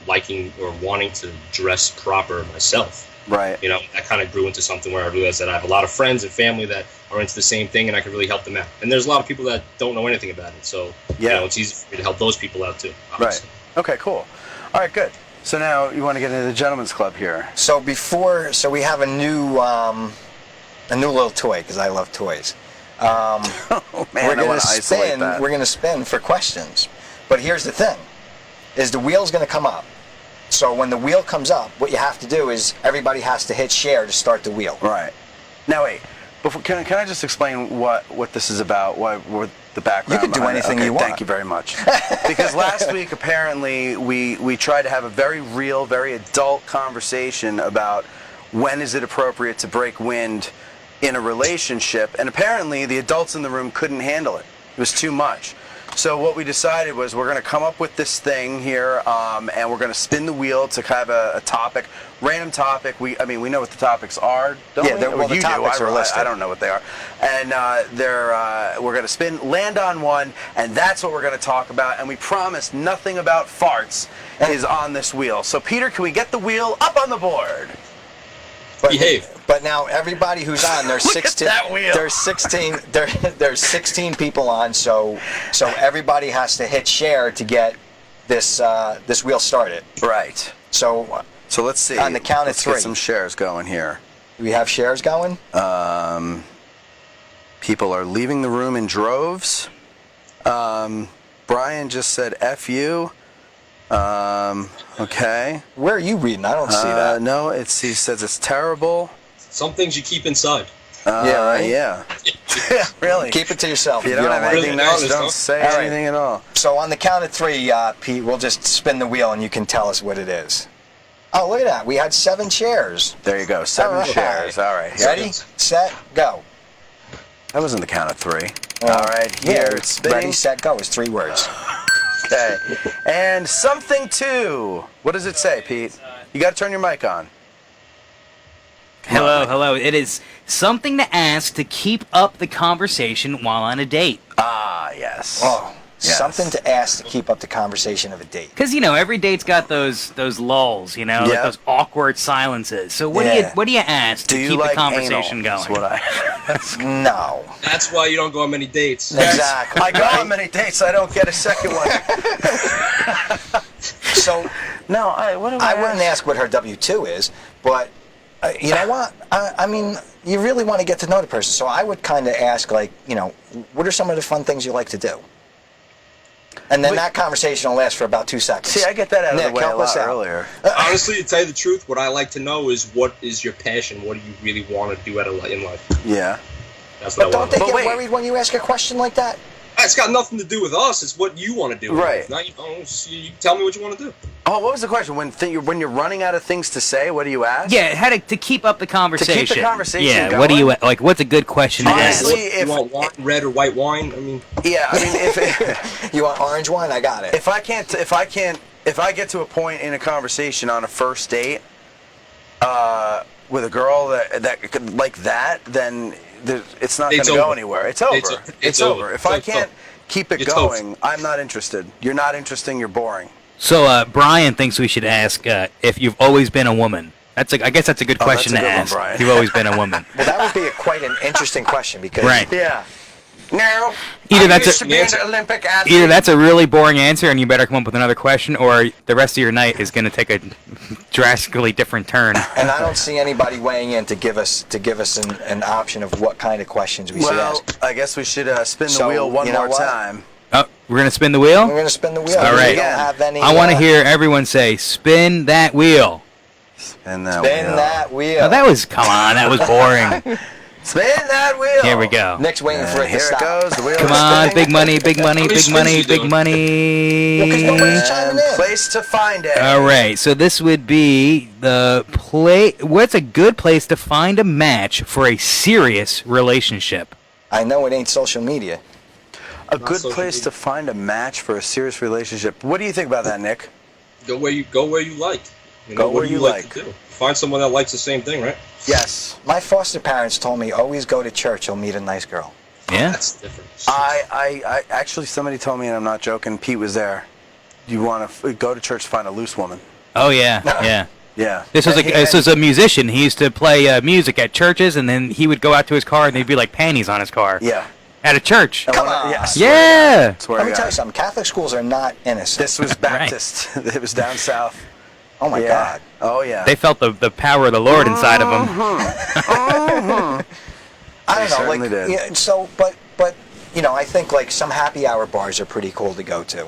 Speaker 8: liking or wanting to dress proper myself.
Speaker 2: Right.
Speaker 8: That kind of grew into something where I realized that I have a lot of friends and family that are into the same thing, and I can really help them out. And there's a lot of people that don't know anything about it. So, it's easy for me to help those people out too. Obviously.
Speaker 2: Right. Okay, cool. All right, good. So now you want to get into the Gentlemen's Club here.
Speaker 3: So we have a new little toy, because I love toys.
Speaker 2: Oh man,
Speaker 3: we're gonna spin for questions. But here's the thing: is the wheel's gonna come up. So when the wheel comes up, what you have to do is everybody has to hit share to start the wheel.
Speaker 2: Right. Now wait. Can I just explain what this is about? What the background?
Speaker 3: You can do anything you want.
Speaker 2: Thank you very much. Because last week apparently we tried to have a very real, very adult conversation about when is it appropriate to break wind in a relationship, and apparently the adults in the room couldn't handle it. It was too much. So what we decided was we're going to come up with this thing here, and we're going to spin the wheel to kind of a topic, random topic. We know what the topics are, don't we?
Speaker 3: Well, the topics are listed.
Speaker 2: I don't know what they are. And we're going to land on one, and that's what we're going to talk about. And we promise nothing about farts is on this wheel. So, Peter, can we get the wheel up on the board?
Speaker 8: Behave.
Speaker 3: But now everybody who's on, there's
Speaker 2: Look
Speaker 3: 16.
Speaker 2: at that wheel.
Speaker 3: There's 16 people on, so everybody has to hit share to get this wheel started.
Speaker 2: Right.
Speaker 3: So
Speaker 2: let's see.
Speaker 3: On the count of 3.
Speaker 2: Let's get some shares going here.
Speaker 3: Do we have shares going?
Speaker 2: People are leaving the room in droves. Brian just said F you. Okay.
Speaker 3: Where are you reading? I don't see that.
Speaker 2: No, he says it's terrible.
Speaker 8: Some things you keep inside.
Speaker 3: Right?
Speaker 2: Yeah. Yeah, really.
Speaker 3: Keep it to yourself.
Speaker 2: If you don't have anything
Speaker 8: really
Speaker 2: nice,
Speaker 8: honest,
Speaker 2: don't
Speaker 8: huh?
Speaker 2: say
Speaker 3: All right.
Speaker 2: anything at all.
Speaker 3: So on the count of 3, Pete, we'll just spin the wheel and you can tell us what it is. Oh, look at that. We had 7 shares.
Speaker 2: There you go. 7
Speaker 3: All right.
Speaker 2: shares. All right.
Speaker 3: Ready, set, go.
Speaker 2: That wasn't the count of 3. All right. Here it's spinning.
Speaker 3: Ready, set, go is 3 words.
Speaker 2: Okay. And something to. What does it say, Pete? You got to turn your mic on.
Speaker 4: Hello. It is something to ask to keep up the conversation while on a date.
Speaker 2: Ah, yes.
Speaker 3: Oh,
Speaker 2: Yes.
Speaker 3: something to ask to keep up the conversation of a date.
Speaker 4: Because every date's got those lulls, like
Speaker 2: Yeah.
Speaker 4: those awkward silences. So what do you ask to
Speaker 2: you
Speaker 4: keep
Speaker 2: like
Speaker 4: the conversation
Speaker 2: anal? Is
Speaker 4: going?
Speaker 2: what I.
Speaker 3: No.
Speaker 8: That's why you don't go on many dates.
Speaker 3: Exactly.
Speaker 2: I go on many dates. I don't get a second one.
Speaker 3: So
Speaker 2: No, I
Speaker 3: wouldn't ask what her W-2 is, but you know what? I mean, you really want to get to know the person. So I would kind of ask, like, what are some of the fun things you like to do? And then that conversation will last for about 2 seconds.
Speaker 2: See, I get that out of
Speaker 3: Nick,
Speaker 2: the way a
Speaker 3: help us
Speaker 2: lot
Speaker 3: out.
Speaker 2: earlier.
Speaker 8: Honestly, to tell you the truth, what I like to know is what is your passion? What do you really want to do in life?
Speaker 2: Yeah.
Speaker 8: That's what
Speaker 3: But
Speaker 8: I
Speaker 3: don't
Speaker 8: want.
Speaker 3: they
Speaker 8: to know.
Speaker 3: get worried when you ask a question like that?
Speaker 8: It's got nothing to do with us. It's what you want to do. in
Speaker 2: Right.
Speaker 8: life. Now you tell me what you want to do.
Speaker 2: Oh, what was the question? When you're running out of things to say, what do you ask?
Speaker 4: Yeah, how to keep up the conversation.
Speaker 2: conversation
Speaker 4: Yeah,
Speaker 2: going?
Speaker 4: what do you like? What's a good question to ask?
Speaker 2: Honestly,
Speaker 8: You want wine, red or white wine? I mean,
Speaker 2: if
Speaker 3: You want orange wine? I got it.
Speaker 2: if I get to a point in a conversation on a first date, with a girl that like that, then it's not going to go anywhere. It's over. It's over. If I can't keep it going, I'm not interested. You're not interesting. You're boring.
Speaker 4: So Brian thinks we should ask if you've always been a woman. I guess that's a good question
Speaker 2: that's a
Speaker 4: to
Speaker 2: good one,
Speaker 4: ask.
Speaker 2: Brian.
Speaker 4: If you've always been a woman.
Speaker 3: Well, that would be quite an interesting question because
Speaker 4: Right.
Speaker 2: Yeah. No.
Speaker 4: Either
Speaker 2: I
Speaker 4: that's
Speaker 2: used
Speaker 4: a-
Speaker 2: to be an Olympic athlete.
Speaker 4: Either that's a really boring answer and you better come up with another question, or the rest of your night is going to take a drastically different turn.
Speaker 3: And I don't see anybody weighing in to give us an option of what kind of questions we should
Speaker 2: Well,
Speaker 3: ask.
Speaker 2: I guess we should spin the
Speaker 3: So,
Speaker 2: wheel one
Speaker 3: you know
Speaker 2: more
Speaker 3: what?
Speaker 2: time.
Speaker 4: Oh, we're going to spin the wheel?
Speaker 3: We're going to spin the wheel.
Speaker 4: All
Speaker 3: We
Speaker 4: right.
Speaker 3: don't have any,
Speaker 4: I want to hear everyone say, spin that wheel.
Speaker 2: Spin that
Speaker 3: Spin
Speaker 2: wheel.
Speaker 3: that wheel.
Speaker 4: Oh, that was boring.
Speaker 2: Spin that wheel.
Speaker 4: Here we go.
Speaker 3: Nick's waiting for it to
Speaker 2: Here it
Speaker 3: stop.
Speaker 2: goes. The wheel
Speaker 4: Come
Speaker 2: is
Speaker 4: on,
Speaker 2: spinning.
Speaker 4: big money, big money,
Speaker 8: How many
Speaker 4: big money,
Speaker 8: spins you
Speaker 4: big
Speaker 8: doing?
Speaker 4: money.
Speaker 3: Well, 'cause nobody's chiming in.
Speaker 2: Place to find it.
Speaker 4: All right, so this would be the what's a good place to find a match for a serious relationship?
Speaker 3: I know it ain't social media.
Speaker 2: A good
Speaker 8: social
Speaker 2: place
Speaker 8: media.
Speaker 2: to find a match for a serious relationship. What do you think about that, Nick?
Speaker 8: go where you like.
Speaker 2: Go
Speaker 8: what
Speaker 2: where
Speaker 8: do
Speaker 2: you
Speaker 8: like
Speaker 2: like.
Speaker 8: to do? Find someone that likes the same thing, right?
Speaker 2: Yes.
Speaker 3: My foster parents told me always go to church. You'll meet a nice girl.
Speaker 4: Yeah.
Speaker 8: That's different.
Speaker 2: I actually, somebody told me, and I'm not joking, Pete was there. You want to go to church to find a loose woman.
Speaker 4: Oh yeah, yeah.
Speaker 2: Yeah.
Speaker 4: This was a musician. He used to play music at churches, and then he would go out to his car, and there'd be like panties on his car.
Speaker 2: Yeah.
Speaker 4: At a church.
Speaker 3: Come on.
Speaker 2: Yes.
Speaker 4: Yeah.
Speaker 2: Swear
Speaker 3: Let
Speaker 2: to
Speaker 3: me tell you
Speaker 2: God.
Speaker 3: something. Catholic schools are not innocent.
Speaker 2: This was Baptist. It was down south.
Speaker 3: Oh my
Speaker 2: Yeah.
Speaker 3: God.
Speaker 2: Oh yeah.
Speaker 4: They felt the power of the Lord inside of them.
Speaker 3: I don't know.
Speaker 2: certainly
Speaker 3: Like,
Speaker 2: did.
Speaker 3: yeah, so, but I think like some happy hour bars are pretty cool to go to.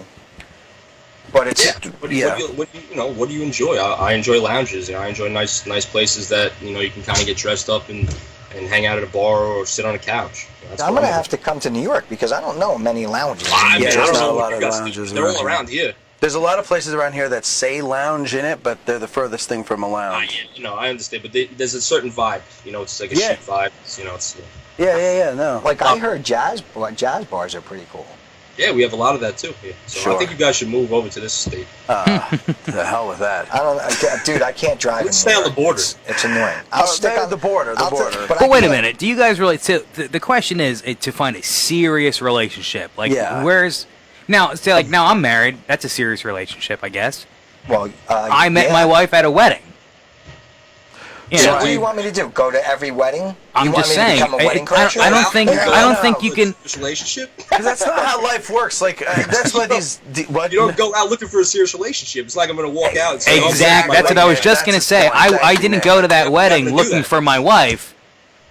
Speaker 3: But it's
Speaker 8: What do you enjoy? I enjoy lounges. I enjoy nice places that you can kind of get dressed up and hang out at a bar or sit on a couch. That's
Speaker 3: I'm
Speaker 8: what
Speaker 3: gonna have to come to New York because I don't know many lounges.
Speaker 8: I mean,
Speaker 2: Yeah,
Speaker 8: I
Speaker 2: there's
Speaker 8: don't
Speaker 2: not
Speaker 8: know
Speaker 2: a
Speaker 8: what
Speaker 2: lot
Speaker 8: you
Speaker 2: of
Speaker 8: guys do.
Speaker 2: lounges
Speaker 8: They're all
Speaker 2: around
Speaker 8: around here.
Speaker 2: There's a lot of places around here that say lounge in it, but they're the furthest thing from a lounge.
Speaker 8: I understand, but there's a certain vibe. It's like a
Speaker 2: Yeah.
Speaker 8: chic vibe. It's
Speaker 2: Yeah, no.
Speaker 3: Like I heard jazz bars are pretty cool.
Speaker 8: Yeah, we have a lot of that too. Yeah. So
Speaker 2: Sure.
Speaker 8: I think you guys should move over to this state.
Speaker 2: To the hell with that.
Speaker 3: I don't, dude. I can't drive.
Speaker 8: Let's stay on the border.
Speaker 3: It's annoying. I'll stick on
Speaker 2: the border. The border.
Speaker 4: But wait a minute. Do you guys really? So the question is to find a serious relationship. Like,
Speaker 2: Yeah.
Speaker 4: where's now? Say, like, now I'm married. That's a serious relationship, I guess.
Speaker 3: Well,
Speaker 4: I met my wife at a wedding. You
Speaker 3: So
Speaker 4: know,
Speaker 3: what do you want me to do? Go to every wedding?
Speaker 4: I'm
Speaker 3: you want
Speaker 4: just
Speaker 3: me
Speaker 4: saying.
Speaker 3: To become a wedding crasher?
Speaker 4: I don't think you can.
Speaker 8: This relationship?
Speaker 2: Because that's not how life works. Like, that's why what?
Speaker 8: You don't go out looking for a serious relationship. It's like I'm going to walk out and say,
Speaker 4: Exactly. That's what I was just gonna say. I didn't go to that wedding looking for my wife,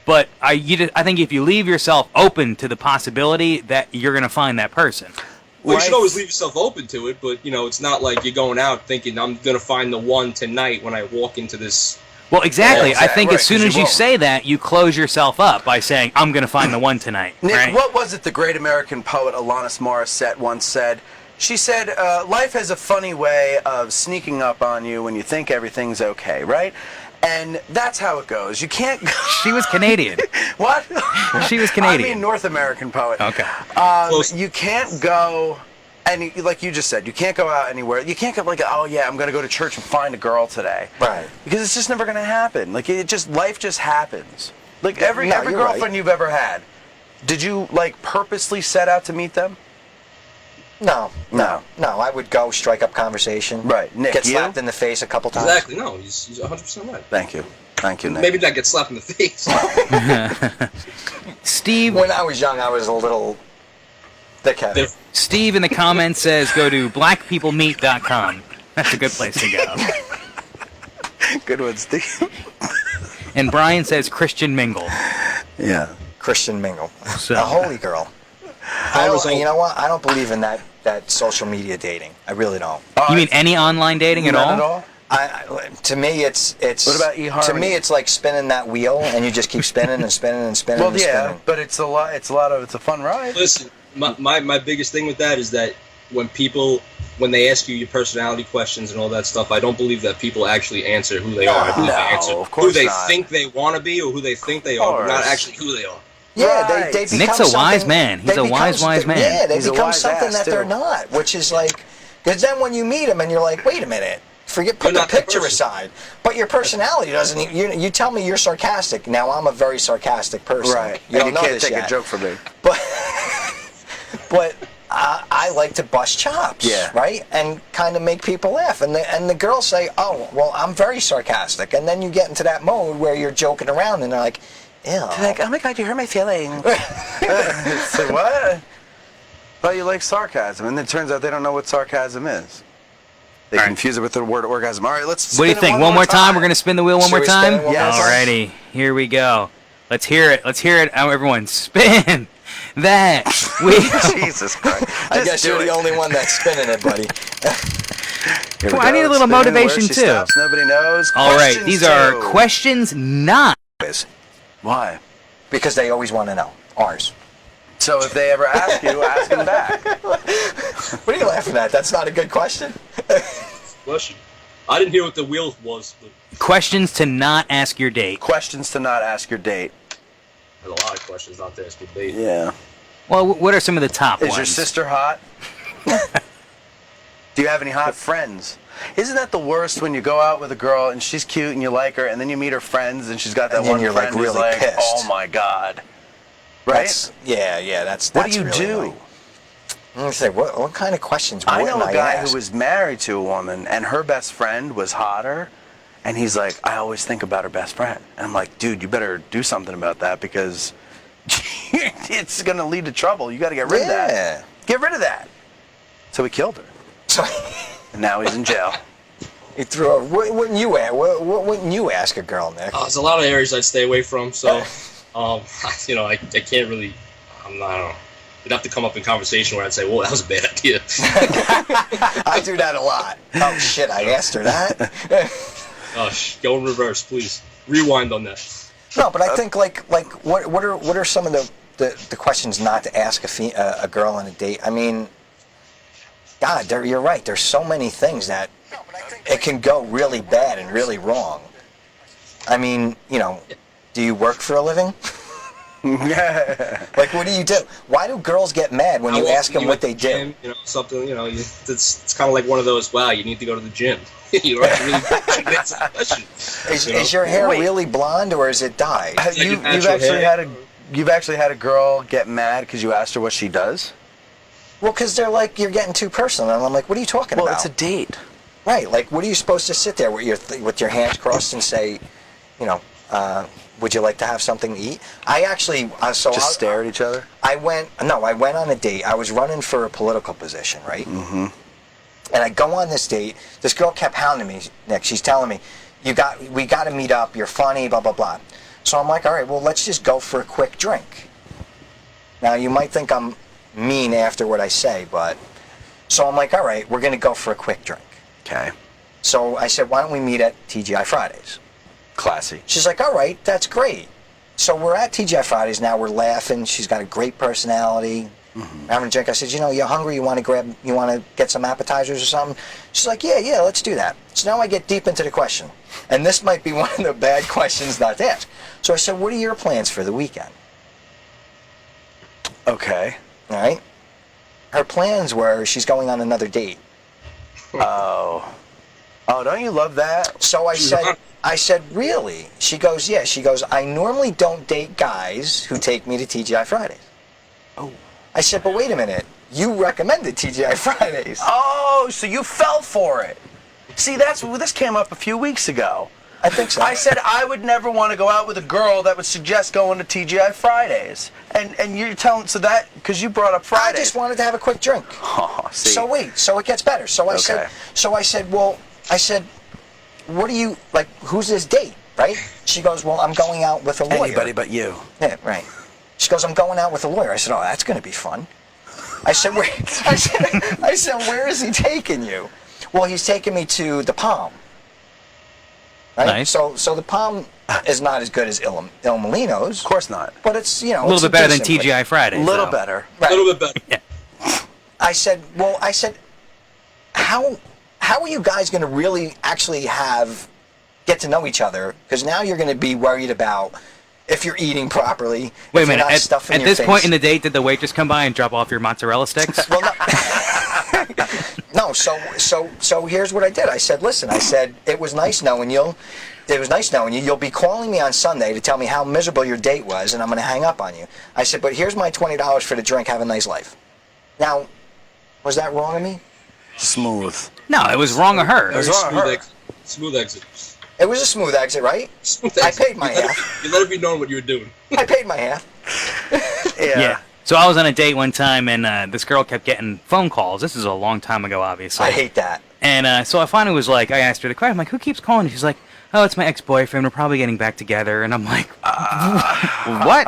Speaker 4: but I think if you leave yourself open to the possibility that you're gonna find that person.
Speaker 8: Well, you should always leave yourself open to it, but it's not like you're going out thinking I'm going to find the one tonight when I walk into this.
Speaker 4: Well, exactly. I think
Speaker 2: right,
Speaker 4: as soon
Speaker 2: 'cause
Speaker 4: as
Speaker 2: you
Speaker 4: you
Speaker 2: won't.
Speaker 4: say that, you close yourself up by saying, "I'm going to find the one tonight."
Speaker 2: Nick,
Speaker 4: right?
Speaker 2: what was it the great American poet Alanis Morissette once said? She said, life has a funny way of sneaking up on you when you think everything's okay, right? And that's how it goes. You can't go...
Speaker 4: She was Canadian.
Speaker 2: What?
Speaker 4: She was Canadian.
Speaker 2: I mean North American poet.
Speaker 4: Okay.
Speaker 2: You can't go... And like you just said, you can't go out anywhere. You can't go like, oh yeah, I'm gonna go to church and find a girl today.
Speaker 3: Right.
Speaker 2: Because it's just never gonna happen. Like life just happens. Like every
Speaker 3: No, you're
Speaker 2: girlfriend
Speaker 3: right.
Speaker 2: you've ever had, did you like purposely set out to meet them?
Speaker 3: No. I would go strike up conversation.
Speaker 2: Right. Nick,
Speaker 3: get
Speaker 2: you?
Speaker 3: slapped in the face a couple times.
Speaker 8: Exactly. No, he's 100% right.
Speaker 2: Thank you, Nick.
Speaker 8: Maybe not get slapped in the face.
Speaker 4: Steve.
Speaker 3: When I was young, I was a little thick-headed.
Speaker 4: Steve in the comments says go to blackpeoplemeet.com. That's a good place to go.
Speaker 2: Good one, Steve.
Speaker 4: And Brian says Christian Mingle.
Speaker 2: Yeah.
Speaker 3: Christian Mingle.
Speaker 4: So-
Speaker 3: A holy girl. You know what? I don't believe in that social media dating. I really don't.
Speaker 4: You mean any online dating at
Speaker 2: Not
Speaker 4: all?
Speaker 3: at all? To me, it's.
Speaker 2: What about eHarmony?
Speaker 3: To me, it's like spinning that wheel, and you just keep spinning and spinning and spinning.
Speaker 2: Well,
Speaker 3: and
Speaker 2: yeah,
Speaker 3: spinning.
Speaker 2: but it's a fun ride.
Speaker 8: Listen, my biggest thing with that is that when they ask you your personality questions and all that stuff, I don't believe that people actually answer who they are. I believe they answer
Speaker 2: of course
Speaker 8: who they
Speaker 2: not.
Speaker 8: think they want to be or who they think they are, but not
Speaker 2: course.
Speaker 8: actually who they are.
Speaker 3: Yeah,
Speaker 2: Right.
Speaker 3: they become
Speaker 4: Nick's a wise
Speaker 3: something-
Speaker 4: man. He's
Speaker 3: they
Speaker 4: a
Speaker 3: become
Speaker 4: wise man.
Speaker 3: Yeah, they
Speaker 2: He's a
Speaker 3: become
Speaker 2: wise
Speaker 3: something
Speaker 2: ass,
Speaker 3: that they're
Speaker 2: too.
Speaker 3: not, which is like, because then when you meet them and you're like, wait a minute, put
Speaker 8: You're
Speaker 3: the
Speaker 8: not that
Speaker 3: picture
Speaker 8: person.
Speaker 3: aside, but your personality doesn't. You tell me you're sarcastic. Now I'm a very sarcastic person.
Speaker 2: Right.
Speaker 3: You don't
Speaker 2: and
Speaker 3: know
Speaker 2: you can't
Speaker 3: this
Speaker 2: take
Speaker 3: yet.
Speaker 2: a joke from me.
Speaker 3: But I like to bust chops,
Speaker 2: Yeah.
Speaker 3: right, and kind of make people laugh. And the girls say, oh, well, I'm very sarcastic, and then you get into that mode where you're joking around, and they're like, ew.
Speaker 2: They're like, oh my god, you hurt my feelings. So what? Well, you like sarcasm, and then it turns out they don't know what sarcasm is. They confuse it with the word orgasm. All right, let's.
Speaker 4: What do you
Speaker 2: spin it
Speaker 4: think? One more time? We're going to spin the wheel one
Speaker 3: Should
Speaker 4: more
Speaker 3: we spin
Speaker 4: time?
Speaker 3: it one more time?
Speaker 4: Alrighty. Here we go. Let's hear it. Let's hear it. Everyone, spin that wheel.
Speaker 2: Jesus Christ!
Speaker 3: I guess you're the only one that's spinning it, buddy.
Speaker 2: Here we
Speaker 4: Well, I
Speaker 2: go.
Speaker 4: need a little
Speaker 2: Spinning
Speaker 4: motivation,
Speaker 2: where she
Speaker 4: too.
Speaker 2: stops, nobody knows.
Speaker 4: All right.
Speaker 2: Questions
Speaker 4: These are
Speaker 2: two.
Speaker 4: questions not.
Speaker 2: Why?
Speaker 3: Because they always want to know. Ours.
Speaker 2: So if they ever ask you, ask them back.
Speaker 3: What are you laughing at? That's not a good question.
Speaker 8: Question. I didn't hear what the wheel was, but
Speaker 4: Questions to not ask your date.
Speaker 2: Questions to not ask your date.
Speaker 8: there's a lot of questions not to ask your date.
Speaker 2: Yeah.
Speaker 4: Well, what are some of the top
Speaker 2: Is
Speaker 4: ones?
Speaker 2: your sister hot? Do you have any hot friends? Isn't that the worst when you go out with a girl and she's cute and you like her, and then you meet her friends and she's got that
Speaker 3: And then
Speaker 2: one
Speaker 3: you're,
Speaker 2: friend
Speaker 3: like,
Speaker 2: who's
Speaker 3: really
Speaker 2: like,
Speaker 3: pissed.
Speaker 2: oh my god, right?
Speaker 3: That's
Speaker 2: What do you
Speaker 3: really
Speaker 2: do?
Speaker 3: annoying. I'm gonna say, what kind of questions
Speaker 2: I
Speaker 3: wouldn't
Speaker 2: know a guy
Speaker 3: ask?
Speaker 2: who was married to a woman and her best friend was hotter, and he's like, I always think about her best friend. And I'm like, dude, you better do something about that because it's going to lead to trouble. You got to get rid of that. Get rid of that. So he killed her.
Speaker 3: So
Speaker 2: And now he's in jail.
Speaker 3: he threw a, what wouldn't you ask? What wouldn't you ask a girl, Nick?
Speaker 8: There's a lot of areas I'd stay away from, so I can't really. I don't know. It'd have to come up in conversation where I'd say, "Well, that was a bad idea."
Speaker 3: I do that a lot. Oh shit! I asked her that.
Speaker 8: Go in reverse, please. Rewind on that.
Speaker 3: No, but I think like what are some of the questions not to ask a girl on a date? I mean, God, you're right. There's so many things that it can go really bad and really wrong. I mean, do you work for a living? Like, what do you do? Why do girls get mad when you ask them what they do?
Speaker 8: Gym, something. It's kind of like one of those. Wow, you need to go to the gym. You don't have to really answer the question.
Speaker 3: Is your hair really blonde or is it dyed?
Speaker 2: You've actually had a girl get mad because you asked her what she does?
Speaker 3: Well, because they're like, you're getting too personal, and I'm like, what are you talking about?
Speaker 2: Well, it's a date.
Speaker 3: Right, like, what are you supposed to sit there with your hands crossed and say, would you like to have something to eat? I actually,
Speaker 2: stare at each other?
Speaker 3: I went on a date. I was running for a political position, right? Mm-hmm. And I go on this date. This girl kept hounding me, Nick. She's telling me, we got to meet up. You're funny, blah, blah, blah. So I'm like, all right, well, let's just go for a quick drink. Now, you might think I'm mean after what I say, but... So I'm like, all right, we're going to go for a quick drink.
Speaker 2: Okay.
Speaker 3: So I said, why don't we meet at TGI Fridays?
Speaker 2: Classy.
Speaker 3: She's like, all right, that's great. So we're at TGI Fridays now. We're laughing. She's got a great personality. Mm-hmm. Having a drink. I said, you're hungry? You want to get some appetizers or something? She's like, yeah, let's do that. So now I get deep into the question. And this might be one of the bad questions not to ask. So I said, what are your plans for the weekend?
Speaker 2: Okay.
Speaker 3: All right. Her plans were she's going on another date.
Speaker 2: Oh, don't you love that?
Speaker 3: So I said, really? She goes, yeah. She goes, I normally don't date guys who take me to TGI Fridays. Oh. I said, but wait a minute. You recommended TGI Fridays.
Speaker 2: Oh, so you fell for it. See, this came up a few weeks ago.
Speaker 3: I think so.
Speaker 2: I said I would never want to go out with a girl that would suggest going to TGI Fridays. And you're telling, so that, because you brought up Fridays.
Speaker 3: I just wanted to have a quick drink.
Speaker 2: Oh, see.
Speaker 3: So wait, so it gets better. So I said, what do you, like, who's this date, right? She goes, well, I'm going out with a lawyer.
Speaker 2: Anybody but you.
Speaker 3: Yeah, right. She goes, I'm going out with a lawyer. I said, oh, that's going to be fun. I said, where is he taking you? Well, he's taking me to the Palm. Right?
Speaker 4: Nice.
Speaker 3: So the Palm is not as good as Il Molino's.
Speaker 2: Of course not.
Speaker 3: But it's,
Speaker 4: a little bit better than TGI Fridays.
Speaker 2: A little better.
Speaker 3: Right.
Speaker 8: A little bit better.
Speaker 3: Yeah. I said, how are you guys going to really actually get to know each other? Because now you're going to be worried about if you're eating properly.
Speaker 4: Wait a minute. At this point in the date, did the waitress come by and drop off your mozzarella sticks?
Speaker 3: Well, no. So here's what I did. I said, listen. I said, it was nice knowing you. You'll be calling me on Sunday to tell me how miserable your date was, and I'm going to hang up on you. I said, but here's my $20 for the drink. Have a nice life. Now, was that wrong of me?
Speaker 2: Smooth.
Speaker 4: No, it was wrong of her.
Speaker 2: It was wrong of her.
Speaker 8: Smooth exit.
Speaker 3: It was a smooth exit, right?
Speaker 8: Smooth exit.
Speaker 3: I paid my half.
Speaker 8: You let it be known what you were doing.
Speaker 3: I paid my half.
Speaker 2: Yeah.
Speaker 4: So I was on a date one time, and this girl kept getting phone calls. This is a long time ago, obviously.
Speaker 3: I hate that.
Speaker 4: And so I finally was like, I asked her the question. I'm like, who keeps calling? She's like, oh, it's my ex-boyfriend. We're probably getting back together. And I'm like, what?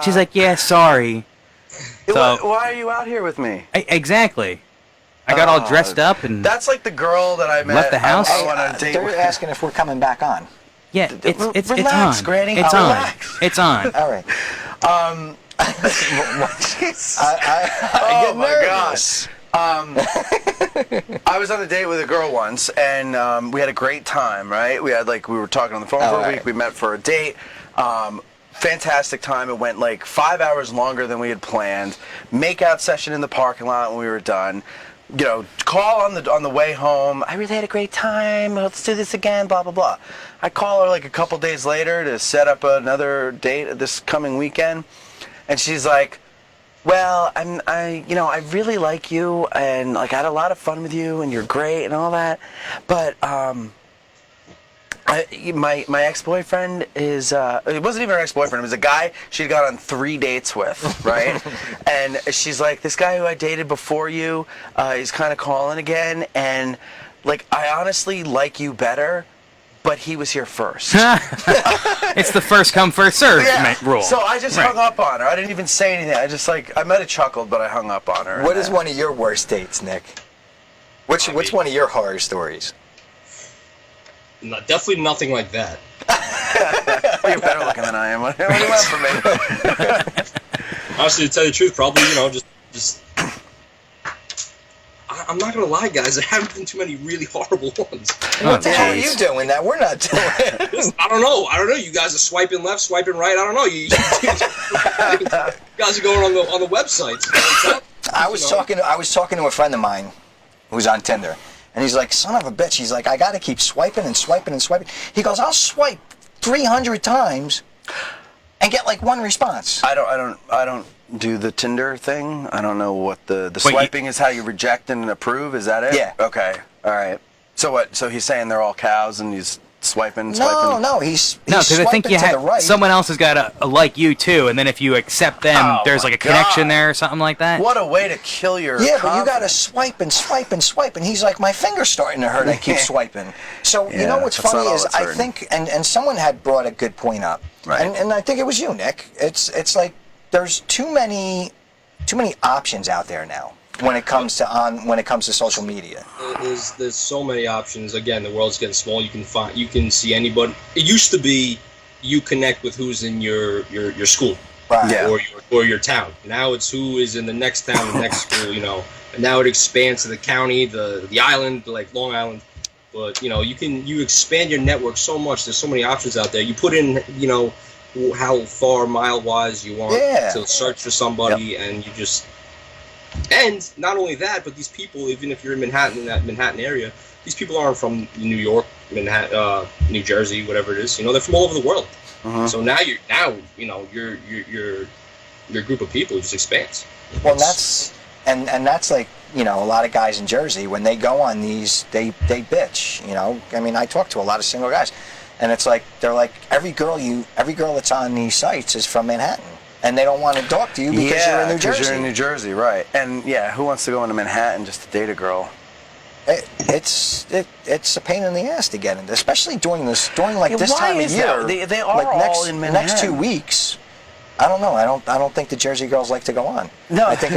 Speaker 4: She's like, yeah, sorry.
Speaker 2: So, why are you out here with me?
Speaker 4: Exactly. I got all dressed up and
Speaker 2: that's like the girl that I met.
Speaker 4: Left the house.
Speaker 3: They're asking if we're coming back on.
Speaker 4: Yeah, it's
Speaker 2: relax,
Speaker 4: on.
Speaker 2: Granny.
Speaker 4: It's on.
Speaker 2: Relax.
Speaker 4: It's on.
Speaker 3: All right.
Speaker 2: Oh my gosh. I was on a date with a girl once, and we had a great time. Right? We were talking on the phone for a week. We met for a date. Fantastic time. It went like 5 hours longer than we had planned. Makeout session in the parking lot when we were done. Call on the way home. I really had a great time. Let's do this again. Blah blah blah. I call her like a couple days later to set up another date this coming weekend, and she's like, "Well, I really like you, and like I had a lot of fun with you, and you're great and all that, but my ex-boyfriend is it wasn't even her ex-boyfriend, it was a guy she'd gone on 3 dates with, right? And she's like, this guy who I dated before you is kind of calling again, and like I honestly like you better, but he was here first.
Speaker 4: It's the first come first serve rule.
Speaker 2: So I just hung up on her. I didn't even say anything. I might have chuckled, but I hung up on her.
Speaker 3: What is one of your worst dates, Nick? Which one of your horror stories?
Speaker 8: No, definitely nothing like that.
Speaker 2: Well, you're better looking than I am. What do you want from me?
Speaker 8: Honestly, to tell you the truth, probably, just I'm not gonna lie, guys. There haven't been too many really horrible ones.
Speaker 3: What the hell are you doing that we're not doing?
Speaker 8: I don't know. You guys are swiping left, swiping right. I don't know. You guys are going on the websites.
Speaker 3: I was talking to a friend of mine who's on Tinder, and he's like, son of a bitch. He's like, I got to keep swiping and swiping and swiping. He goes, I'll swipe 300 times and get like one response.
Speaker 2: I don't do the Tinder thing. I don't know what the swiping is. How you reject and approve? Is that it?
Speaker 3: Yeah.
Speaker 2: Okay. All right. So what? So he's saying they're all cows and he's swiping.
Speaker 3: No, he's
Speaker 4: because I think someone else has got a like you too, and then if you accept them, there's like a connection there or something like that.
Speaker 2: What a way to kill your
Speaker 3: but you
Speaker 2: confidence.
Speaker 3: got to swipe and swipe and swipe, and he's like, my finger's starting to hurt. I keep swiping. So you know what's funny is I think, and someone had brought a good point up,
Speaker 2: right?
Speaker 3: And I think it was you, Nick. It's like there's too many options out there now. When it comes to social media,
Speaker 8: there's so many options. Again, the world's getting small. You can see anybody. It used to be you connect with who's in your school,
Speaker 3: right?
Speaker 2: Yeah.
Speaker 8: or your town. Now it's who is in the next town, the next school. And now it expands to the county, the island, like Long Island. But you expand your network so much. There's so many options out there. You put in how far mile wise you want to search for somebody, and you just. And not only that, but these people, even if you're in Manhattan, in that Manhattan area, these people aren't from New York, Manhattan, New Jersey, whatever it is. They're from all over the world. Uh-huh. So now your group of people just expands.
Speaker 3: Well, that's like a lot of guys in Jersey when they go on these, they bitch. I mean, I talk to a lot of single guys, and it's like they're like every girl that's on these sites is from Manhattan. And they don't want to talk to you because you're in New Jersey.
Speaker 2: Because you're in New Jersey, right. And, who wants to go into Manhattan just to date a girl?
Speaker 3: It's a pain in the ass to get into, especially during this time of year.
Speaker 2: They are all in Manhattan.
Speaker 3: Next 2 weeks, I don't know. I don't think the Jersey girls like to go on.
Speaker 2: No.
Speaker 3: I think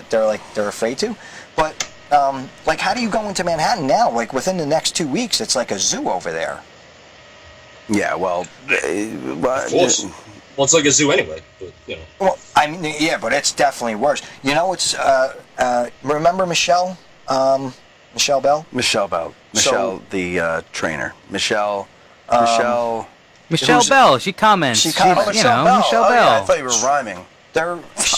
Speaker 3: they're afraid to. But, how do you go into Manhattan now? Like, within the next 2 weeks, it's like a zoo over there.
Speaker 2: Yeah, well...
Speaker 8: of course. Well, it's like a zoo anyway, but
Speaker 3: Well, I mean, but it's definitely worse. It's remember Michelle, Michelle Bell.
Speaker 2: Michelle Bell, the trainer. Michelle
Speaker 4: Bell. She comments.
Speaker 2: Michelle Bell.
Speaker 4: Michelle Bell.
Speaker 2: Yeah, I thought you were rhyming.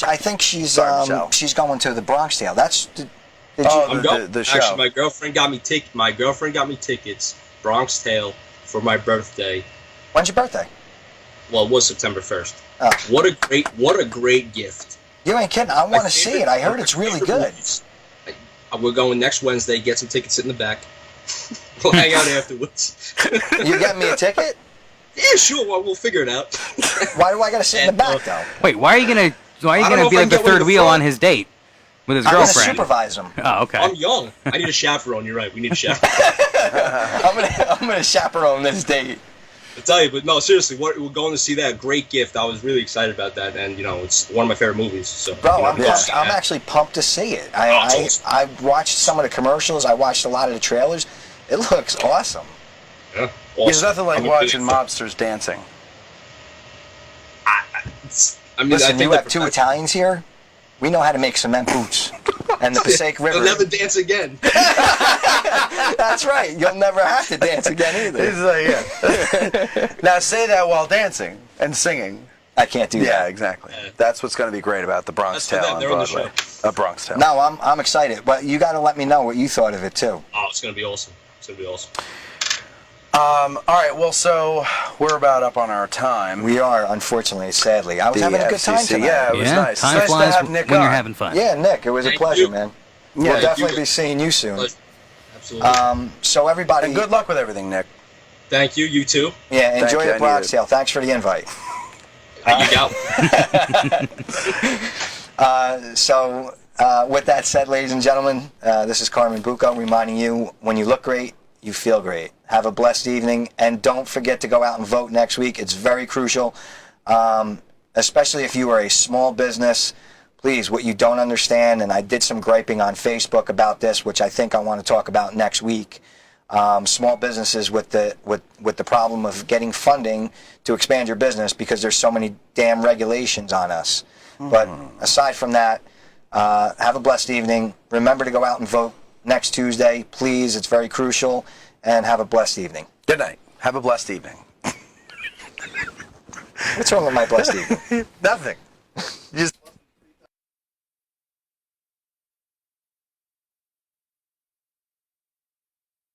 Speaker 3: I think she's going to the Bronx Tale.
Speaker 8: I'm going.
Speaker 2: The show.
Speaker 8: Actually, my girlfriend got me tickets. Bronx Tale for my birthday.
Speaker 3: When's your birthday?
Speaker 8: Well, it was September 1st.
Speaker 3: Oh.
Speaker 8: What a great gift.
Speaker 3: You ain't kidding. I want to see it. I heard it's really good.
Speaker 8: We're going next Wednesday. Get some tickets, sit in the back. We'll hang out afterwards.
Speaker 3: You getting me a ticket?
Speaker 8: Yeah, sure. Well, we'll figure it out.
Speaker 3: Why do I got to sit in the back, though?
Speaker 4: Wait, why are you gonna be like the third wheel on his date with his girlfriend?
Speaker 3: I'm gonna supervise him.
Speaker 4: Oh, okay.
Speaker 8: I'm young. I need a chaperone. You're right. We need a chaperone.
Speaker 3: I'm gonna chaperone this date.
Speaker 8: I tell you, but no, seriously, we're going to see that. Great gift. I was really excited about that, and it's one of my favorite movies. So,
Speaker 3: bro, I'm actually pumped to see it. I watched some of the commercials. I watched a lot of the trailers. It looks awesome.
Speaker 8: Yeah, awesome.
Speaker 2: There's nothing like watching mobsters dancing.
Speaker 3: I mean, listen, you have two Italians here. We know how to make cement boots. And the Passaic River.
Speaker 8: They'll never dance again.
Speaker 3: That's right. You'll never have to dance again either.
Speaker 2: He's like, Now say that while dancing and singing.
Speaker 3: I can't do that.
Speaker 2: Yeah, exactly. That's what's going to be great about the Bronx Tale on Broadway. A Bronx Tale.
Speaker 3: No, I'm excited. But you got to let me know what you thought of it too.
Speaker 8: Oh, it's going to be awesome.
Speaker 2: All right, well, so we're about up on our time.
Speaker 3: We are, unfortunately, sadly. I was having a good time tonight.
Speaker 2: Yeah, it was nice.
Speaker 4: Time
Speaker 2: nice
Speaker 4: flies
Speaker 2: to have Nick
Speaker 4: when
Speaker 2: on.
Speaker 4: you're having fun.
Speaker 3: Yeah, Nick, it was a pleasure, man.
Speaker 2: Yeah,
Speaker 3: we'll definitely be seeing you soon.
Speaker 8: Absolutely.
Speaker 3: So everybody...
Speaker 2: And good luck with everything, Nick.
Speaker 8: Thank you. You too.
Speaker 3: Yeah, enjoy the Bronx Tale. Thanks for the invite.
Speaker 8: You got
Speaker 3: So, with that said, ladies and gentlemen, this is Carmen Bucco reminding you, when you look great, you feel great. Have a blessed evening, and don't forget to go out and vote next week. It's very crucial, especially if you are a small business. Please, what you don't understand, and I did some griping on Facebook about this, which I think I want to talk about next week. Small businesses with the problem of getting funding to expand your business because there's so many damn regulations on us. Mm-hmm. But aside from that, Have a blessed evening. Remember to go out and vote next Tuesday, please. It's very crucial. And have a blessed evening.
Speaker 2: Good night. Have a blessed evening.
Speaker 3: What's wrong with my blessed evening?
Speaker 2: Nothing. You just